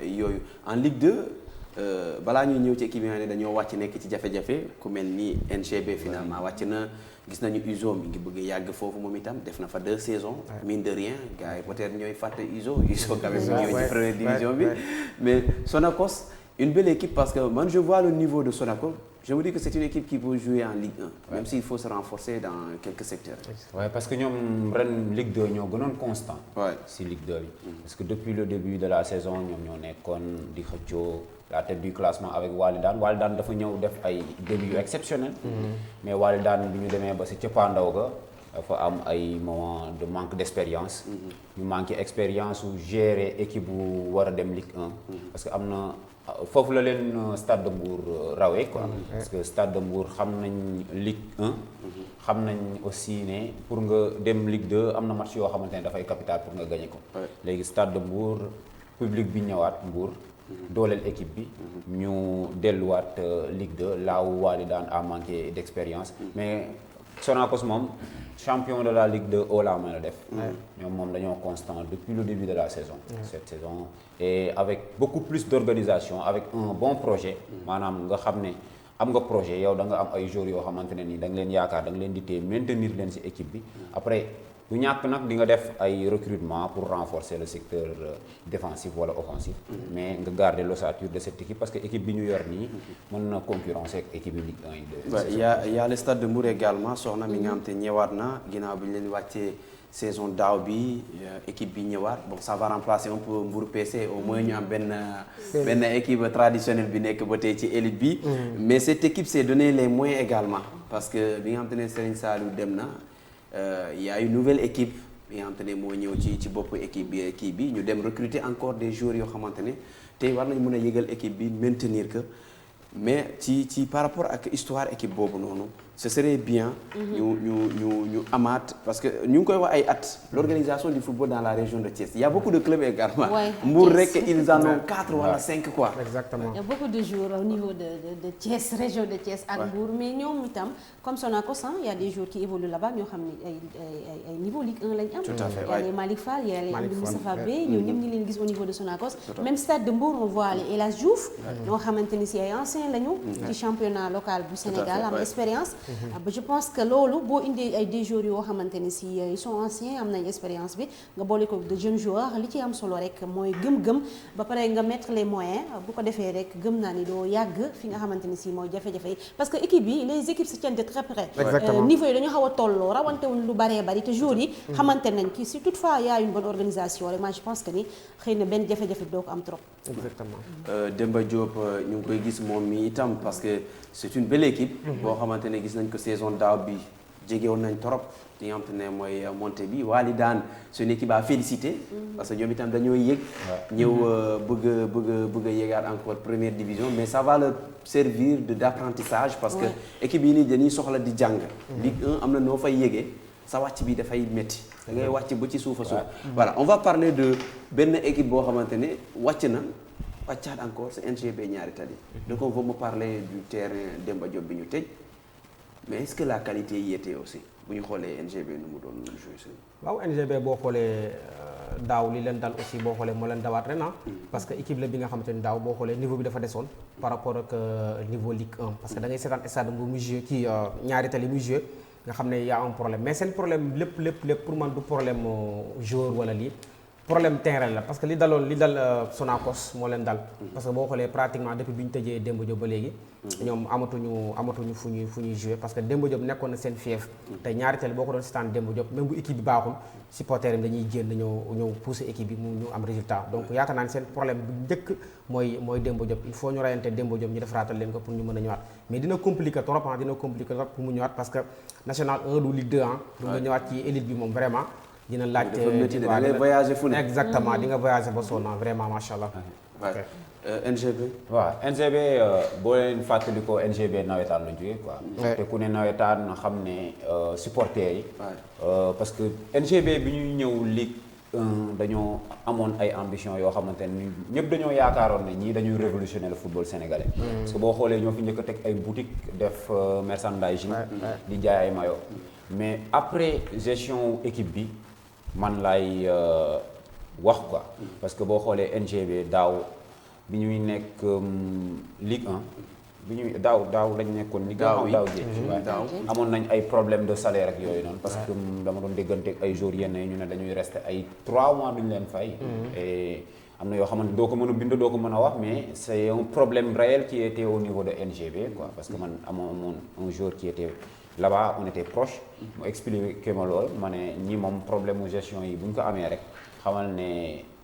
yooyu en Ligue 2 balaa ñuy ñëw ci équipe yi nga ne dañoo wàcc nekk ci jafe-jafe ku mel ni NGB finalement wàcc na gis nañu Uzo mi ngi bëgg yàgg foofu moom itam def na fa 2 saisons mine de rien gars yi peut-être ñooy fàtte Uzo quand même ñëw ci première division bi mais Sonacos une belle équipe parce que moi je vois le niveau de Sonacos. Je me dis que c'est une équipe qui peut jouer en Ligue 1, même s'il faut se renforcer dans quelques secteurs. Ouais, parce que ñoom ren Ligue 2 ñoo gënoon constant. Ouais. si Ligue 2 bi. Parce que depuis le début de la saison ñoom ñoo nekkoon di xëccoo la tête du classement avec Walidane Walidane dafa ñëw def ay début yu exceptionnel. mais Walidane bi ñu demee ba si cëppaandaw ga dafa am ay moment de manque d'expérience. ñu manqué expérience su gérer équipe bu war a dem Ligue 1. parce que am na foofu la leen Stade de Mbour rawee quoi. parce que Stade de Mbour xam nañ Ligue 1. xam nañ aussi ne pour nga dem Ligue 2 am na match yoo xamante ne dafay capital pour nga gagner ko. léegi Stade de Mbour public bi ñëwaat Mbour. dooleel équipe bi. ñu delluwaat Ligue 2 là où Walidane a manqué d'expérience. mais Sonacos moom champion de la Ligue 2 haut la main la def. ñoom moom dañoo constant depuis le début de la saison. cette saison et avec beaucoup plus d'organisation avec un bon projet. maanaam nga xam ne am nga projet yow da nga am ay joueurs yoo xamante ne nii da nga leen yaakaar da nga leen di téye maintenir leen ci équipe bi après. du ñàkk nag di nga def ay recrutement pour renforcer le secteur défensif wala offensif. mais nga garder l'ossature de cette équipe parce que équipe bi ñu yor nii mën na concurrencer ak équipe Ligue 1 yi. il y a le Stade de Mbour également soxna mi nga xam te ñëwaat na ginnaaw bi ñu leen wàccee saison daaw bi équipe bi ñëwaat bon ça va remplacer un peu Mbour PC au moins ñu am benn équipe traditionnelle bi nekk ba tey ci élite bi. mais cette équipe s'est donné les moyens également parce que bi nga xam te ne Serigne Saliou dem na. Il y a une nouvelle équipe bi nga xamante ne moo ñëw ci bopp équipe bi ñu dem recruter encore des joueurs yoo xamante ne tey war nañu mën a yëgal équipe bi maintenir que mais ci par rapport ak histoire équipe boobu noonu ce serait bien. ñu amaat parce que ñu ngi koy wax ay at. l'organisation du football dans la région de Thiès il y a beaucoup de clubs également. Mbour rek ils en ont 4 wala 5 quoi. exactement il y a beaucoup de joueurs au niveau de Thiès région de Thiès ak Mbour mais ñoom itam comme Sonacos il y a des joueurs qui évoluent là-bas ñoo xam ne ay niveau Ligue 1 lañ am. tout à fait il y a les Malick Fall il y a les Amdi Moustapha Bey ñoo ñëpp ñu leen gis au niveau de Sonacos. même Stade de Mbour on voit les El Hadj Diouf. ñoo xamante ni si ay anciens lañu. ci championnat local bu Sénégal am expérience. je pense que loolu boo indee ay des joueurs yoo xamante ni si ils sont anciens am nañ expérience bi nga boole ko de jeunes joueurs li ci am solo rek mooy gëm-gëm ba pare nga mettre les moyens bu ko defee rek gëm naa ni doo yàgg fi nga xamante ni si mooy jafe-jafe yi parce que équipe yi les équipes se tiennent de très près. niveau yi dañu xaw a tolloo rawantewuñ lu baree bari te joueurs yi. xamante nañ ki si toutefois y a une bonne organisation rek moi je pense que ni xëy na benn jafe-jafe doo ko am trop. exactement. Demba Diop ñu ngi koy gis moom mi itam parce que c'est une belle équipe. boo xamante ne gis nañ ko saison daaw bi jegewoon nañ trop li nga xamante ne mooy montée bi Walidane c'est une équipe à féliciter. parce que ñoom itam dañoo yëg. ñëw bëgg a yéegaat encore première division mais ça va leur servir d'apprentissage parce que équipe yi nii dañuy soxla di jàng. Ligue 1 am na noo fay yéegee sa wàcc bi dafay métti da ngay wàcc ba ci suufa suuf. voilà on va parler de benn équipe boo xamante ne wàcc na. wàccaat encore c'est NGB ñaari tali. donc on va me parler du terrain Demba Diop bi ñu tëj mais est-ce que la qualité y était aussi bu ñu xoolee NGB nu mu doon jouer si. waaw NGB boo xoolee daaw li leen dal aussi boo xoolee moo leen dawaat ren parce que équipe la bi nga xamante ni daaw boo xoolee niveau bi dafa desoon par rapport ak niveau Ligue 1 parce que da ngay seetaan stade bu muy jouer kii ñaari tali muy jouer nga xam ne y a un problème mais seen problème lépp pour man du problème joueur wala lii. problème terrain la parce que li dal Sonacos moo leen dal. parce que boo xoolee pratiquement depuis bi ñu tëjee Demba Diop ba léegi. ñoom amatuñu fu ñuy jouer parce que Demba Diop nekkoon na seen fief. te ñaari teel boo ko doon seetaan Demba Diop même bu équipe bi baaxul supporters yi dañuy génn ñëw pousser équipe bi mu ñu am résultat donc yaakaar naa ne seen problème bu njëkk mooy Demba Diop il faut ñu rayante Demba Diop ñu defaraatal leen ko pour ñu mën a ñëwaat mais dina compliqué trop pour mu ñëwaat parce que national 1 du Ligue 2 du nga ñëwaat ci élite bi moom vraiment. dina laaj da ngay voyager fu ne. exactement di nga voyager ba sonn vraiment macha allah. NGB. waaw NGB boo leen fàttalikoo NGB nawetaan la jógee quoi. te ku ne nawetaan xam ne supporters yi. parce que NGB bi ñuy ñëw Ligue 1 dañoo amoon ay ambition yoo xamante ne ñëpp dañoo yaakaaroon ne ñii dañuy révolutionner le football sénégalais. parce que boo xoolee ñoo fi njëkk a teg ay boutique def merchandising di jaay ay maillot mais après gestion équipe bi. man laay wax quoi parce que boo xoolee NGB daaw bi ñuy nekk Ligue 1 bi ñuy daaw lañ nekkoon ni daaw jéeg amoon nañ ay problème de salaire ak yooyu noonu parce que dama doon déggante ak ay jours yenn ñu ne dañuy rester ay 3 mois duñ leen fay et am na yoo xamante doo ko mën a bind doo ko mën a wax mais c'est un problème réel qui était au niveau de NGB quoi parce que man amoon un jour qui était là-bas on était proche mu expliqué ma lool ma ne ñi moom problème mu gestion yi bu ñu ko amee rek xamal ne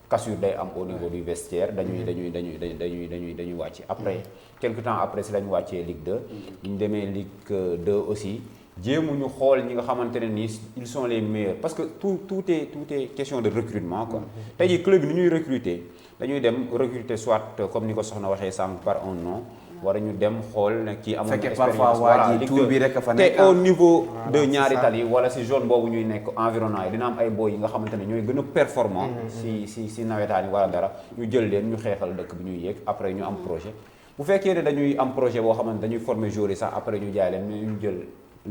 cassure day am au niveau du vestiaire dañuy wàcc après quelque temps après si la ñu wàccee Ligue 2 bi ñu demee Ligue 2 aussi jéemuñu xool ñi nga xamante ne nii ils sont les meilleurs parce que tout est question de recrutement quoi tey jii club bi ni ñuy recruter dañuy dem recruter soit comme ni ko soxna waxee sànq par un nom war ñu dem xool ne kii amoon na expérience voilà tour bi rek fa nekk te au niveau de ñaari tali wala si zone boobu ñuy nekk environnement yi dina am ay boy yi nga xamante ne ñooy gën a performant si nawetaan yi wala dara ñu jël leen ñu xeexal dëkk bi ñuy yéeg après ñu am projet bu fekkee ne dañuy am projet boo xamante dañuy former joueurs yi sax après ñu jaay leen mais ñu jël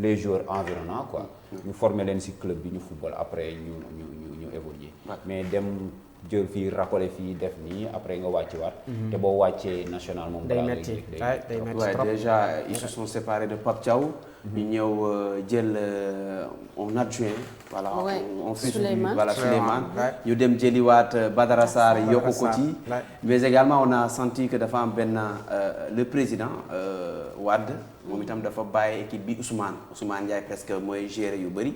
les joueurs environnants quoi ñu former leen si club bi ñu football après ñu évoluer mais dem jël fii racolé fii def nii après nga wàcc waat te boo wàccee national moom day metti trop déjà ils se sont séparés de Pape Thiaw ñu ñëw jël on adjoint voilà on fait Souleymane ñu dem jëliwaat Badara Sarr yokku ko ci mais également on a senti que dafa am benn le président Wade moom itam dafa bàyyi équipe bi Ousmane Ndiaye presque mooy gérer yu bëri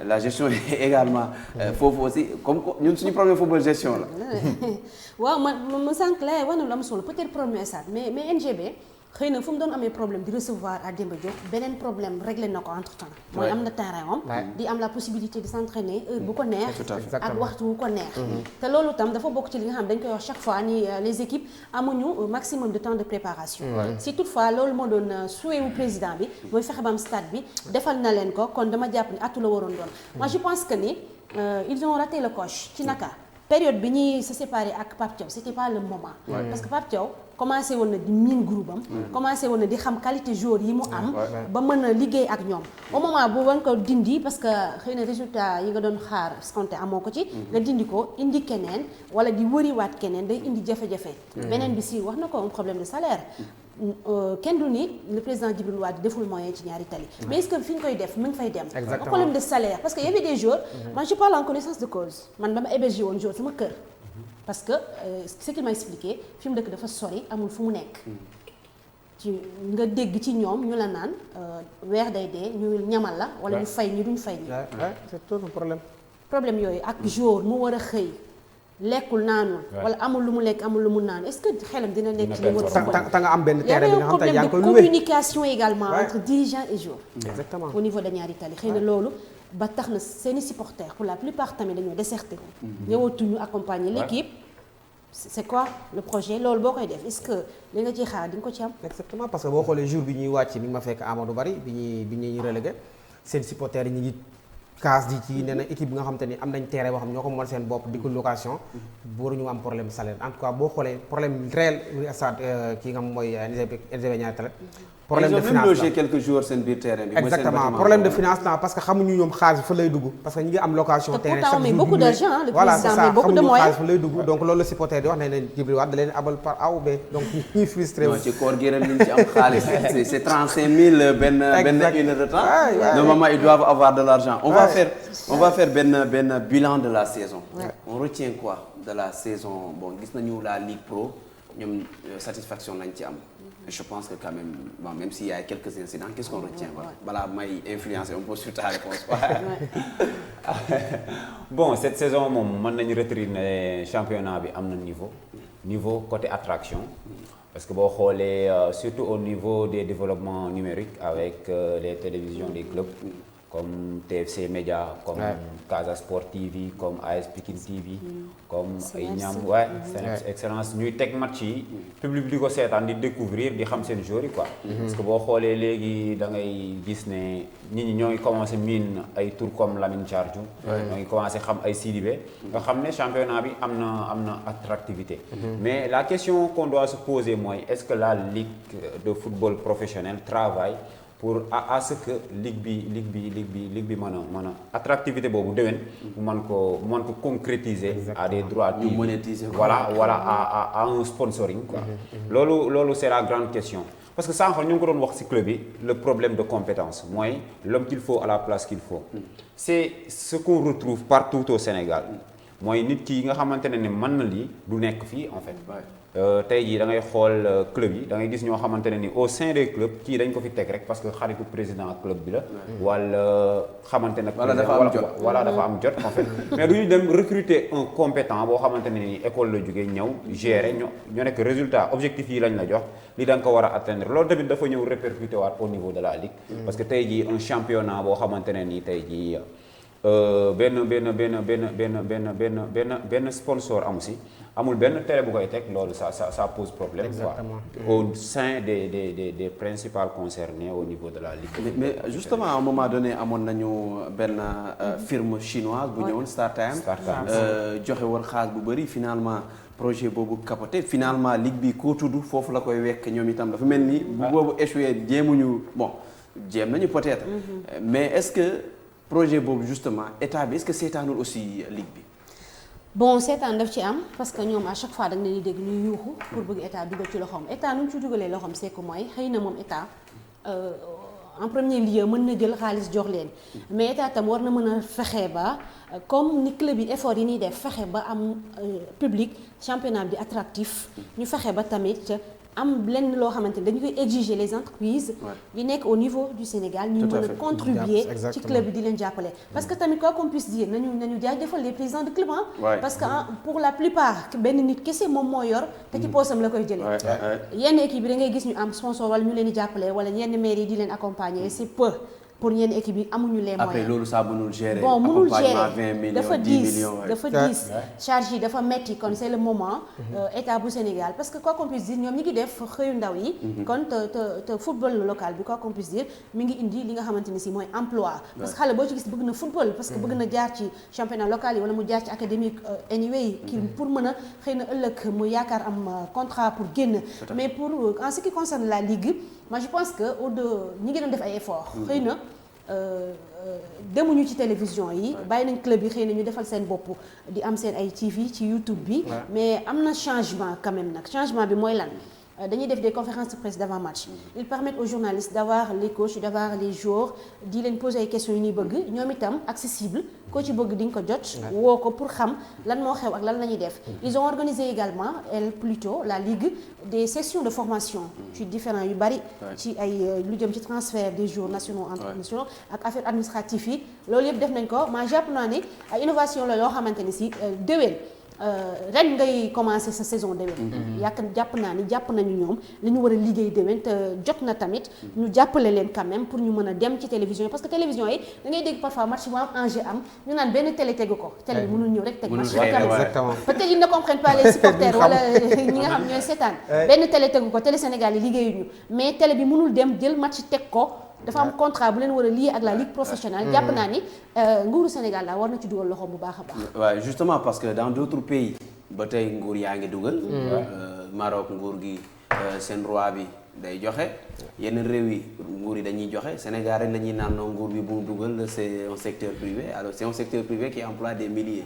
la gestion également foofu aussi comme ñun suñu problème football gestion la waaw ma sànq lay wax na lu am solo peut-être problème stade mais NGB xëy na fu mu doon amee problème di recevoir à Demba Diop beneen problème réglé na ko entre temps mooy am na terrain moom di am la possibilité de s'entraîner heure bu ko neex ak waxtu wu ko neex te loolu tam dafa bokk ci li nga xam dañ koy wax chaque fois ni les équipes amuñu maximum de temps de préparation si toutefois loolu moo doon souhait wu président bi mooy fexe ba am stade bi defal na leen ko kon dama jàpp ni atu la waroon doon moi je pense que ni ils ont raté le coche ci naka période bi ñuy se séparer ak Pape Thiaw c'était pas le moment parce que Pape Thiaw commencé woon na di miin groupe am commencé woon na di xam qualité joueur yi mu am ba mën a liggéey ak ñoom au moment bu wan ko dindi parce que xëy na résultat yi nga doon xaar escompté amoo ko ci nga dindi ko indi keneen wala di wëriwaat keneen day indi jafe-jafe beneen bi si wax na ko un problème de salaire kenn du ni le président Djibril Wade deful moyen ci ñaari tali mais est-ce que fi ñu koy def mu ngi fay dem un problème de salaire parce que y avait des joueurs man je parle en connaissance de cause man ba ma hébergé woon joueur sama kër parce que ce qu'il m'a expliqué fi mu dëkk dafa sori amul fu mu nekk ci nga dégg ci ñoom ñu la naan weer day dee ñu ñamal la wala ñu fay ñu duñ fay ñi c'est tout un problème yooyu ak jour mu war a xëy lekkul naanul wala amul lu mu lekk amul lu mu naan est-ce que xelam dina nekk ci li war ta nga am benn terrain bi nga xam te yaa ngi koy loué communication également entre dirigeants et joueurs exactement au niveau de ñaari tali xëy na loolu ba tax na seeni supporters pour la plupart tamit dañoo déserté ko ñëwatuñu accompagner l'équipe c'est quoi le projet loolu boo koy def est-ce que li nga ciy xaar di nga ko ci am exactement parce que boo xoolee jour bi ñuy wàcc mi ngi ma fekk Amadou Bari bi ñuy relégué seen supporters yi ñu ngi kaas di ci nee na équipe bi nga xam te ni am nañ terrain boo xam ñoo ko moom seen bopp di ko location waruñu am problème salaire en tout cas boo xoolee problème réel stade kii nga xam mooy NGB ñaari tali problème de finance ils ont même logé quelques jours seen biir terrain bi exactement problème de finance parce que xamuñu ñoom xaalis fa lay dugg parce que ñi ngi am location terrain chaque jour beaucoup d'argent le voilà c'est ça beaucoup de moyens xaalis fa lay dugg donc loolu la supporter di wax ne leen Djibril Wade da leen abal par A ou B donc ñuy frustré non ci koor gi ren liñ ci am xaalis c'est 35 000 benn une heure de temps normalement ils doivent avoir de l'argent on va faire benn bilan de la saison on retient quoi de la saison bon gis nañu la Ligue Pro ñoom satisfaction lañ ci am je pense que quand même bon même s'il y a quelques incidents qu'est-ce qu'on retient balaa may influencer un peu sur ta réponse bon cette saison moom mën nañu retenir ne championnat bi am na niveau côté attraction parce que boo xoolee surtout au niveau des développements numériques avec les télévisions des clubs comme TFC Média comme Casa Sport TV comme AS Pikine TV comme ay ñaam Sen Excellence ñuy teg match yi public bi di ko seetaan di découvrir di xam seen joueurs yi quoi parce que boo xoolee léegi da ngay gis ne nit ñi ñoo ngi commencé miin ay tour comme Lamine Diardiou ñoo ngi commencé xam ay Sidibé nga xam ne championnat bi am na attractivité mais la question qu'on doit se poser mooy est-ce que la ligue de football professionnel travaille pour à ce que ligue bi mën a attractivité boobu déwén mu mën ko concrétiser à des droits monétiser voilà à un sponsoring quoi loolu c'est la grande question parce que sànq ñu ngi ko doon wax ci club yi le problème de compétence mooy l'homme qu'il faut à la place qu'il faut c'est ce qu'on retrouve partout au Sénégal mooy nit ki nga xamante ne mën na lii du nekk fii en fait tey jii da ngay xool club yi da ngay gis ñoo xamante ne ni au sein des clubs kii dañ ko fi teg rek parce que xaritu président club bi la wala xamante ne wala dafa am jot en fait mais du ñu dem recruter un compétent boo xamante ne ni école la jógee ñëw gérer ñoo nekk résultat objectif yi lañ la jox li da nga ko war a atteindre loolu tamit dafa ñëw répercuter waat au niveau de la ligue parce que tey jii un championnat boo xamante ne ni tey jii benn sponsor amu si amul benn télé bu koy teg loolu ça pose problème quoi au sein des principales concernées au niveau de la ligue. mais justement à un moment donné amoon nañu benn firme chinoise bu ñëwoon StarTimes joxe woon xaalis bu bëri finalement projet boobu capoté finalement ligue bi koo tudd foofu la koy wekk ñoom itam dafa mel ni bu boobu échoué jéem nañu peut-être mais est-ce que projet boobu justement état bi est-ce que seetaanul aussi ligue bi. bon seetaan daf ci am parce que ñoom à chaque fois da nga leen di dégg ñuy yuuxu pour bëgg état dugal ci loxoom état nu mu ci dugalee loxoom c'est que mooy xëy na moom état en premier lieu mën na jël xaalis jox leen mais état tam war na mën a fexe ba comme ni club yi effort yi ñuy def fexe ba am public championnat bi attractif ñu fexe ba tamit am lenn loo xamante ni dañu koy exiger les entreprises yi nekk au niveau du Sénégal ñu mën a contribuer ci club bi di leen jàppale parce que tamit quoi qu'on puisse dire nañu jaajëfal les présidents de club parce que pour la plupart benn nit kese moom moo yor te ci poosam la koy jëlee yenn équipe yi da ngay gis ñu am sponsor wala ñu leen di jàppale wala yenn maire yi di leen accompagner c'est peu pour yenn équipe yi amuñu les moyens. après loolu ça mënul gérer. bon mënul accompagnement 20 gérer millions dafa 10 diis millions dafa diis charge yi dafa metti kon c'est le moment état bu Sénégal parce que quoi qu'on puisse dire ñoom ñi ngi def xëyu ndaw yi kon te football local bi quoi qu'on puisse dire mi ngi indi li nga xamante ni si mooy emploi parce que xale boo ci gis bëgg na football parce que bëgg na jaar ci championnat local yi wala mu jaar ci académique anyway kii pour mën a xëy na ëllëg mu yaakaar am contrat pour génn mais pour en ce qui concerne la ligue moi je pense que au de ñi ngi doon def ay efforts xëy na demuñu ci télévision yi bàyyi nañ club yi xëy na ñu defal seen bopp di am seen ay TV ci YouTube bi mais am na changement quand même nag changement bi mooy lan dañuy def des conférences de presse d'avant match ils permettent aux journalistes d'avoir les coachs d'avoir les joueurs di leen poser ay questions yu ñuy bëgg ñoom itam accessible koo ci bëgg di nga ko jot woo ko pour xam lan moo xew ak lan la ñuy def ils ont organisé également plutôt la ligue des sessions de formation ci différents yu bari ci ay lu jëm ci transfert des joueurs nationaux internationaux ak affaires administratives yi loolu yëpp def nañ ko ma jàpp naa ni ay innovation la yoo xamante ni si déwén ren ngay commencer sa saison déwén jàpp naa ni jàpp nañu ñoom li ñu war a liggéey déwén te jot na tamit ñu jàppale leen quand même pour ñu mën a dem ci télévision yi parce que télévision yi da ngay dégg parfois match bu am enjeu am ñu naan benn télé tegu ko télé bi mënul ñëw rek teg match peut-être ils ne comprennent pas les supporters wala ñi nga xam ñooy seetaan benn télé tegu ko télé Sénégal yi liggéeyuñu mais télé bi mënul dem jël match teg ko dafa am contrat bu leen war a lié ak la ligue professionnelle jàpp naa ni nguuru Sénégal la war na ci dugal loxo bu baax a baax waaw justement parce que dans d'autres pays ba tey nguur yaa ngi dugal Maroc nguur gi seen roi bi day joxe yenn réew yi nguur yi dañuy joxe Sénégal rek la ñuy naan nguur bi bu mu dugal c'est un secteur privé alors c'est un secteur privé qui emploie des milliers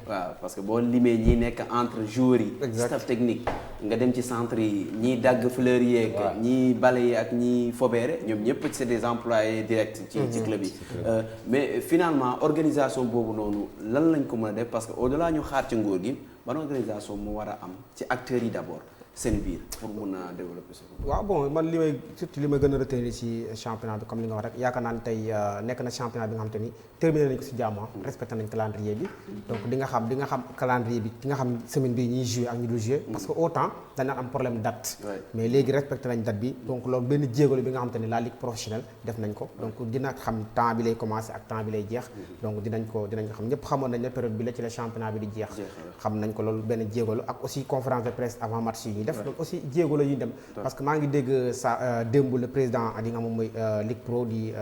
waaw parce que boo limee ñi nekk entre joueurs yi staff technique nga dem ci centre yi ñiy dagg fleur yeeg ñiy bale yi ak ñiy fobeere ñoom ñëpp c'est des employés directs ci club yi mais finalement organisation boobu noonu lan lañ ko mën a def parce que au-delà ñu xaar ci nguur gi ban organisation mu war a am ci acteurs yi d'abord seen biir pour mun a développer ça. waaw bon man li may gën a retenir ci championnat bi comme li nga wax rek yaakaar naa ne tey nekk na championnat bi nga xam te ni terminé nañ ko ci jàmm respecté nañ calendrier bi donc di nga xam calendrier bi di nga xam semaine bi ñuy jouer ak ñu dul jouer parce que autant dañu am problème date mais léegi respecté nañ date bi donc loolu benn jéego bi nga xam te ni la ligue professionnelle def nañ ko donc dina xam temps bi lay commencer ak temps bi lay jeex donc dinañ ko xam ñëpp xamoon nañ ne période bi la ci la championnat bi di jeex xam nañ ko loolu benn jéego ak aussi conférence de presse avant match yi def donc aussi jéego la ñuy dem parce que maa ngi dégg sa démb le président di nga moom mooy Ligue Pro di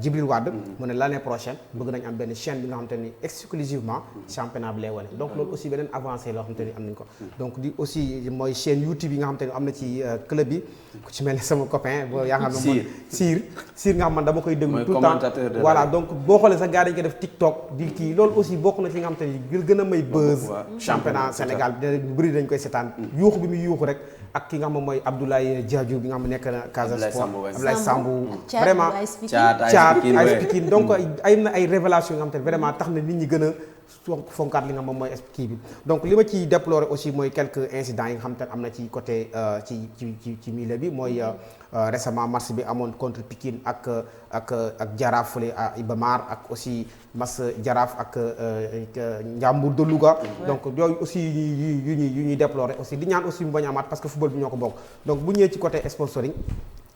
Djibril Wade mu ne l'année prochaine bëgg nañ am benn chaîne bi nga xamante ni exclusivement championnat bi lay wane donc loolu aussi beneen avancé loo xamante ni am nañ ko donc di aussi mooy chaîne YouTube yi nga xamante ni am na ci club yi ku ci mel ni sama copain boo yaa xam ne Siir nga xam man dama koy déglu tout le temps voilà donc boo xoolee sax gars dañ ko def TikTok di kii loolu aussi bokk na ci nga xamante ni gën a may buzz championnat Sénégal bëri dañ koy seetaan yuuxu bi muy yuuxu rek ak ki nga xam ne mooy Abdoulaye Diadio bi nga xam ne nekk na Casa Sport Abdoulaye Sambou Thiat vraiment Thiat Pikine donc ay na ay révélation yi nga xam te ne vraiment tax na nit ñi gën a fonkaat li nga moom mooy kii bi donc li ma ciy déplorer aussi mooy quelques incidents yi nga xam te ne am na ci côté ci milieu bi mooy récemment match bi amoon contre Pikine ak Jaraaf fële à Iba Mar ak aussi match Jaraaf ak Ndiambour de Louga donc yooyu aussi yu ñuy déplorer aussi di ñaan aussi mu bañ a amaat parce que football bi ñoo ko bokk donc bu ñëwee ci côté sponsoring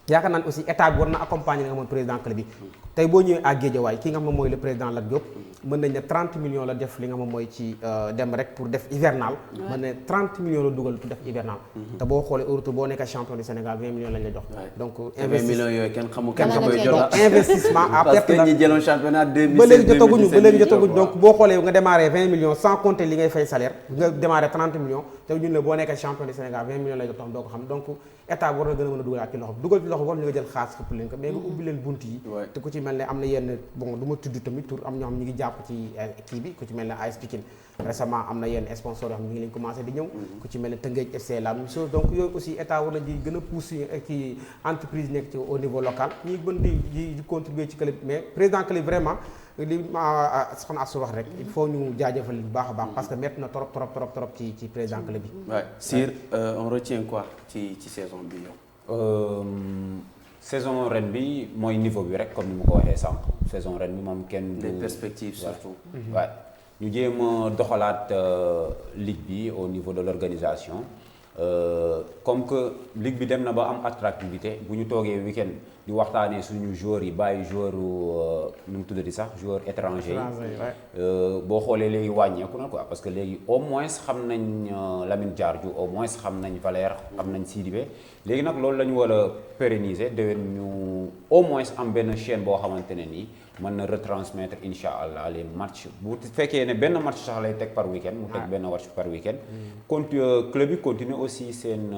yaakaar naa ne aussi état bi war na accompagner li nga xam ne président club bi tey boo ñëwee à Guédiawaye ki nga xam ne mooy le président Lat Diop mën nañ ne 30 millions la def li nga xam ne mooy ci dem rek pour def hivernal mën ne 30 millions la dugal pour def hivernal te boo xoolee au retour boo nekkee champion du Sénégal 20 millions lañ la jox donc 20 millions yooyu kenn xamul jot investissement à perte la parce que ñi jëloon championnat 2016 ba léegi jotaguñu donc boo xoolee nga démarré 20 millions sans compter li ngay fay salaire nga démarré 30 millions te ñun la boo nekkee champion du Sénégal 20 millions lay jox doo ko xam donc état bi war na gën a mën a dugalaat ci loxo dugal ci loxo war ñu nga jël xaalis xëpp leen ko mais nga ubbi leen bunt yi te ku ci mel ne am na yenn bon du ma tudd tamit tur am ñoo xam ñu ngi jàpp ci kii bi ku ci mel ne AS Pikine récemment am na yenn sponsor yoo xam ñu ngi leen commencé di ñëw ku ci mel ne Tëngéej FC la même chose donc yooyu aussi état war na di gën a pousser ci entreprise nekk ci au niveau local ñuy gën di contribuer ci club mais président club vraiment li ma soxna Assou wax rek il faut ñu jaajëfal bu baax a baax parce que métti na trop ci président club bi. Ouais. Sir, on retient quoi ci saison bi yow. Saison ren bi mooy niveau bi rek comme ni ma ko waxee sànq saison ren bi moom kenn. les perspectives surtout. waaw ñu jéem a doxalaat ligue bi au niveau de l'organisation comme que ligue bi dem na ba am attractivité bu ñu toogee week-end di waxtaanee suñu joueurs yi bàyyi joueur nu mu tuddati sax joueur étranger yi boo xoolee léegi wàññeeku na quoi parce que léegi au moins xam nañ Lamine Diardiou au moins xam nañ Valère xam nañ Sidibé léegi nag loolu la ñu war a pérenniser déwén ñu au moins am benn chaîne boo xamante ne nii mën na retransmettre incha allah les matchs bu fekkee ne benn match sax lay teg par week-end mu teg benn match par week-end club yi continuer aussi seen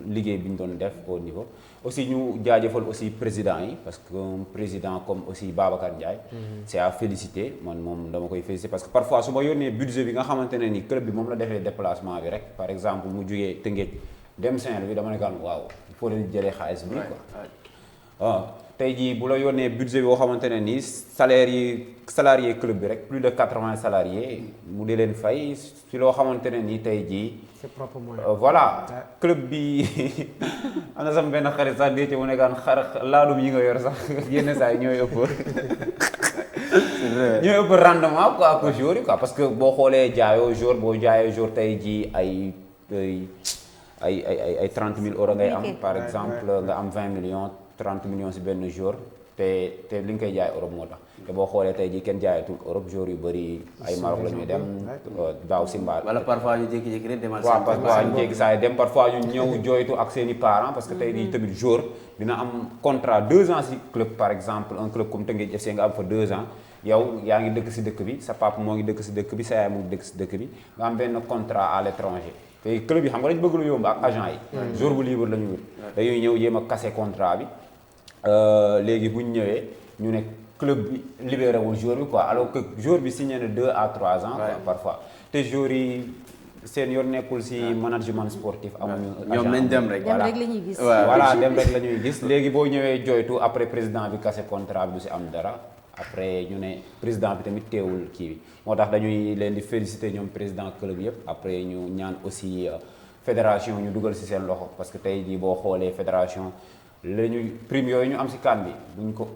liggéey bi ñu doon def au niveau aussi ñu jaajëfal aussi président yi parce que président comme aussi Babacar Ndiaye c'est à féliciter man moom dama koy féliciter parce que parfois su ma yónnee budget bi nga xamante ne ni club bi moom la defee déplacement bi rek par exemple mu jugee Tëngéej dem Saint-Louis dama ne kan waaw il faut leen jëlee xaalis bi quoi waaw tey jii bu la yónnee budget bi boo xamante ne nii salarié club bi rek plus de 80 salariés mu di leen fay si loo xamante ne nii tey jii c'est propre moyen. Voilà club bi am na sama benn xarit sax dee ci mu nekkaan laalum yi nga yor sax yenn saa yi ñooy ëpp ñooy ëpp rendement quoi que jour yi quoi parce que boo xoolee jaayoo jour boo jaayoo jour tey jii ay 30 000 euros ngay am par exemple nga am 20 millions 30 millions si benn jour te li nga koy jaay Europe moo tax te boo xoolee tey jii kenn jaayatul Europe jour yu bëri ay Maroc la ñuy dem daaw si mbaar wala parfois ñu jékki-jékki rek demal waaw parfois ñu jékki saa yi dem parfois ñu ñëw jooytu ak seen i parents parce que tey jii tamit jour dina am contrat 2 ans si club par exemple un club comme Teungueth FC nga am fa 2 ans yow yaa ngi dëkk si dëkk bi sa papa moo ngi dëkk si dëkk bi sa yaay moo ngi dëkk si dëkk bi nga am benn contrat à l'étranger te club yi xam nga dañu bëgg lu yomb ak agent yi jour bu libre la ñu wut dañuy ñëw jéem a casser contrat bi léegi bu ñu ñëwee ñu ne club bi libéré wul joueur bi quoi alors que joueur bi signé na 2 à 3 ans quoi parfois te joueurs yi seen yoon nekkul si management sportif amuñu ñoom nañ dem rek dem rek la ñuy gis voilà dem rek la ñuy gis léegi boo ñëwee joytu après président bi casser contrat bi du si am dara après ñu ne président bi tamit teewul kii bi moo tax dañuy leen di féliciter ñoom président club yëpp après ñu ñaan aussi fédération ñu dugal si seen loxo parce que tey jii boo xoolee fédération la ñuy prime yooyu ñu am si kan bi buñ ko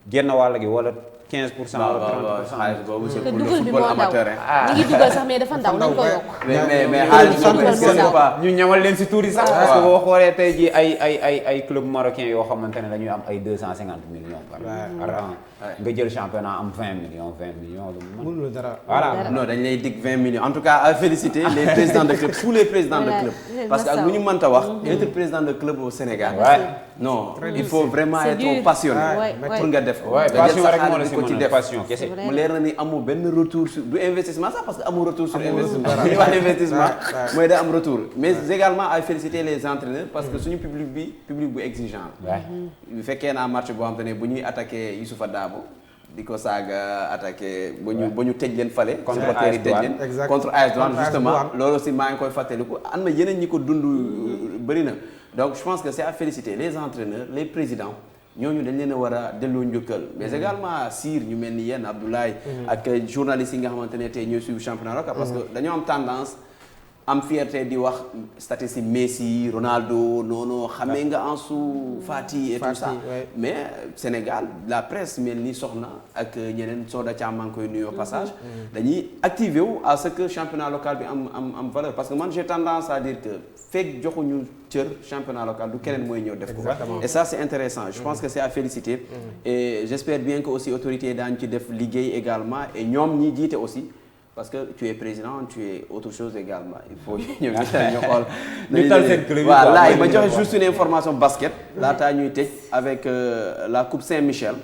genn wàll gi wala 15% wala 30% xaalis boobu c'est te pour le dugal bi football moo ndaw amateur ñu ngi dugal sax mais dafa ndaw nañ ko yokk mais xaalis boobu c'est pas ñu ñamal leen si tuuti sax parce que boo xoolee tey jii ay club marocain yoo xamante ne dañuy am ay 250 millions par an nga jël championnat am 20 millions mënul dara voilà non dañ lay dig 20 millions en tout cas à féliciter les présidents de club tous les présidents de club parce que ak lu ñu mënta wax être président de club au Sénégal non il faut vraiment être passionné pour nga def ko passion rek moo la si mën a passion kese mu leer na ni amul benn retour sur du investissement sax parce que amul retour sur investissement bu ñuy wax investissement mooy day am retour mais également à féliciter les entraîneurs parce que suñu public bu exigeant la bu fekkee naa match boo xam te ne bu ñuy attaqué Youssoufa Dabo di ko saaga attaqué ba ñu tëj leen fale. contre supporters yi tëj leen contre AS Douanes justement loolu aussi maa ngi koy fàttaliku am na yeneen ñi ko dund bëri na donc je pense que c'est à féliciter les entraîneurs les présidents ñooñu dañ leen a war a delloo njukkal mais également Sir ñu mel ni yéen Abdoulaye ak journalistes yi nga xamante ne tey ñooy suivre championnat local parce que dañoo am tendance am fierté di wax statistique Messi Ronaldo noonu xamee nga Ansu Fati et tout ça mais Sénégal la presse mel ni Soxna ak ñeneen Soda Thiam maa ngi koy nuyoo passage dañuy activé wu à ce que championnat local bi am valeur parce que man j'ai tendance à dire que fekk joxuñu cër championnat local du keneen mooy ñëw def ko et ça c'est intéressant je pense que c'est à féliciter et j'espère bien que aussi autorités daañu ci def liggéey également et ñoom ñi jiite aussi parce que tu es président tu es autre chose également il faut ñu xool. ñu tal seen club voilà ma joxe juste une information basket. laataa ñuy tëj avec la coupe Saint-Michel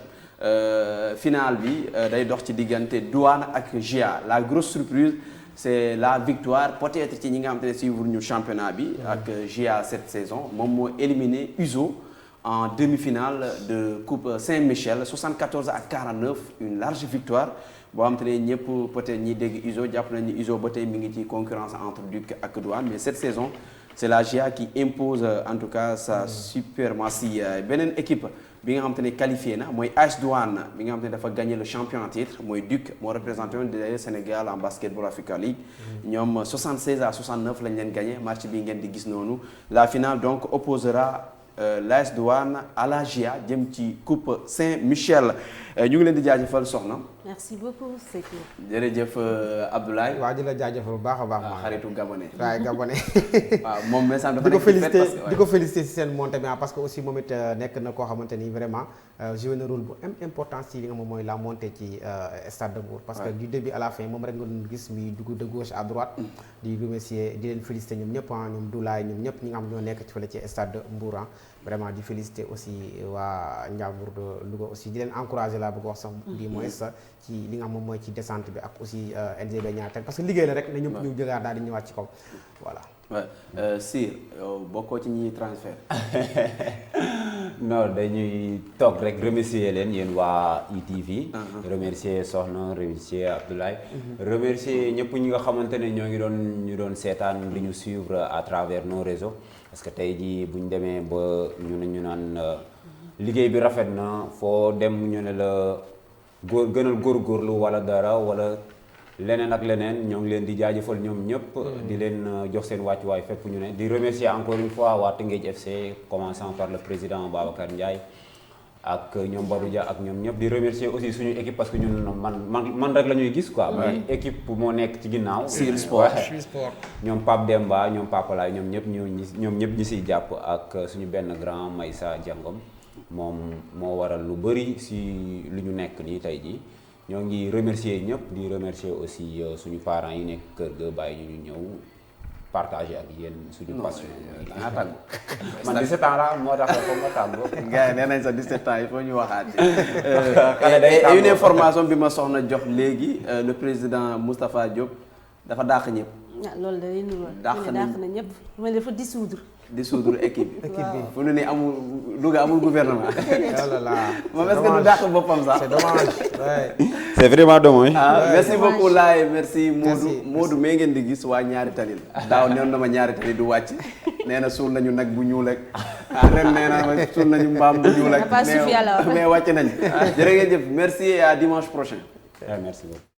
finale bi day dox ci diggante Douane ak GIA la grosse surprise c'est la victoire peut-être ci ñi nga xamante ne suivre ñu championnat bi ak GIA cette saison moom moo éliminé USO en demi-finale de coupe Saint-Michel 74-49 une large victoire. boo xam te ne ñëpp peut-être ñi dégg USO jàpp nañu ni USO ba tey mi ngi ci concurrence entre Duc ak Douane mais cette saison c'est la GIA qui impose en tout cas sa suprématie beneen équipe bi nga xam te ne qualifié na mooy AS Douane bi nga xam te ne dafa gagné le champion en titre mooy Duc moo représenté woon le Sénégal en basketball Africa League ñoom 76-69 lañ leen gagné match bi ngeen di gis noonu la finale donc opposera l'AS Douane à la GIA jëm ci coupe Saint-Michel ñu ngi leen di jaajëfal soxna. merci beaucoup Seydou. jërëjëf Abdoulaye. waaw di la jaajëfal bu baax a baax. xaritu Gabonais. waaw Gabonais. waaw moom message dafa di ko nekk félicité parce que di ko félicité si seen montée bi parce que aussi moom it nekk na koo xamante ni vraiment joué na rôle bu important si li nga moom mooy la montée ci stade de Mbour. parce que du début à la fin moom rek nga doon gis muy dugg de gauche à droite. di remercier di leen félicité ñoom ñëpp ñoom Doulaye ñoom ñëpp ñi nga xam ñoo nekk ci fële ci stade de Mbour vraiment di féliciter aussi waa Ndiambour de Louga aussi di leen encourager laa bëgg wax sax di moins ci li nga xam moom mooy ci descente bi ak aussi NGB ñaata parce que liggéey la rek na ñëpp ñu jëgaat daal di ñëwaat ci kaw voilà. waaw Sir bokkoo ci ñi transfert. non dañuy toog rek remercier leen yéen waa ITV. remercier Soxna remercier Abdoulaye. remercier ñëpp ñi nga xamante ne ñu doon seetaan di ñu suivre à travers nos réseaux. parce que tey jii bu ñu demee ba ñu naan liggéey bi rafet na foo dem ñu ne la gënal góorgóorlu wala dara wala leneen ak leneen ñoo ngi leen di jaajëfal ñoom ñëpp. di leen jox seen wàccuwaay fépp ñu ne di remercier encore une fois waa Tëngéej FC commençant par le président Babacar Ndiaye ak ñoom Badou Dia ak ñoom ñëpp di remercier aussi suñu équipe parce que ñun man rek la ñuy gis quoi. mais équipe moo nekk ci ginnaaw. Sir Sport ñoom Pape Demba ñoom Papa Laay ñoom ñëpp ñi siy jàpp ak suñu benn grand Maysa Diangom moom moo waral lu bëri si lu ñu nekk nii tey jii ñoo ngi remercier ñëpp di remercier aussi suñu parents yi nekk kër ga bàyyi ñu ñëw partager ak yéen suñu passion. dangaa tàggu. man 17 ans la moo tax foog nga tàggu. gars yi nee nañ sax 17 ans il faut ñu waxaat et une information bi ma soxna jox léegi le président Moustapha Diop dafa dàq ñëpp. loolu da leen di dàq na ñëpp mais dafa dissoudre équipe bi. équipe bi fu mu ne nii amul Louga amul gouvernement. moom est-ce que du dàq boppam sax. c'est dommage. c'est vraiment dommage. merci beaucoup Laye merci Modou mais ngeen di gis waa ñaari tali daaw neewoon na ma ñaari tali du wàcc nee na suul nañu nag bu ñuul ak ren nee na ma suul nañu mbaam bu ñuul ak mais wàcc nañ jërë ngeen jëf merci et à dimanche prochain. merci beaucoup.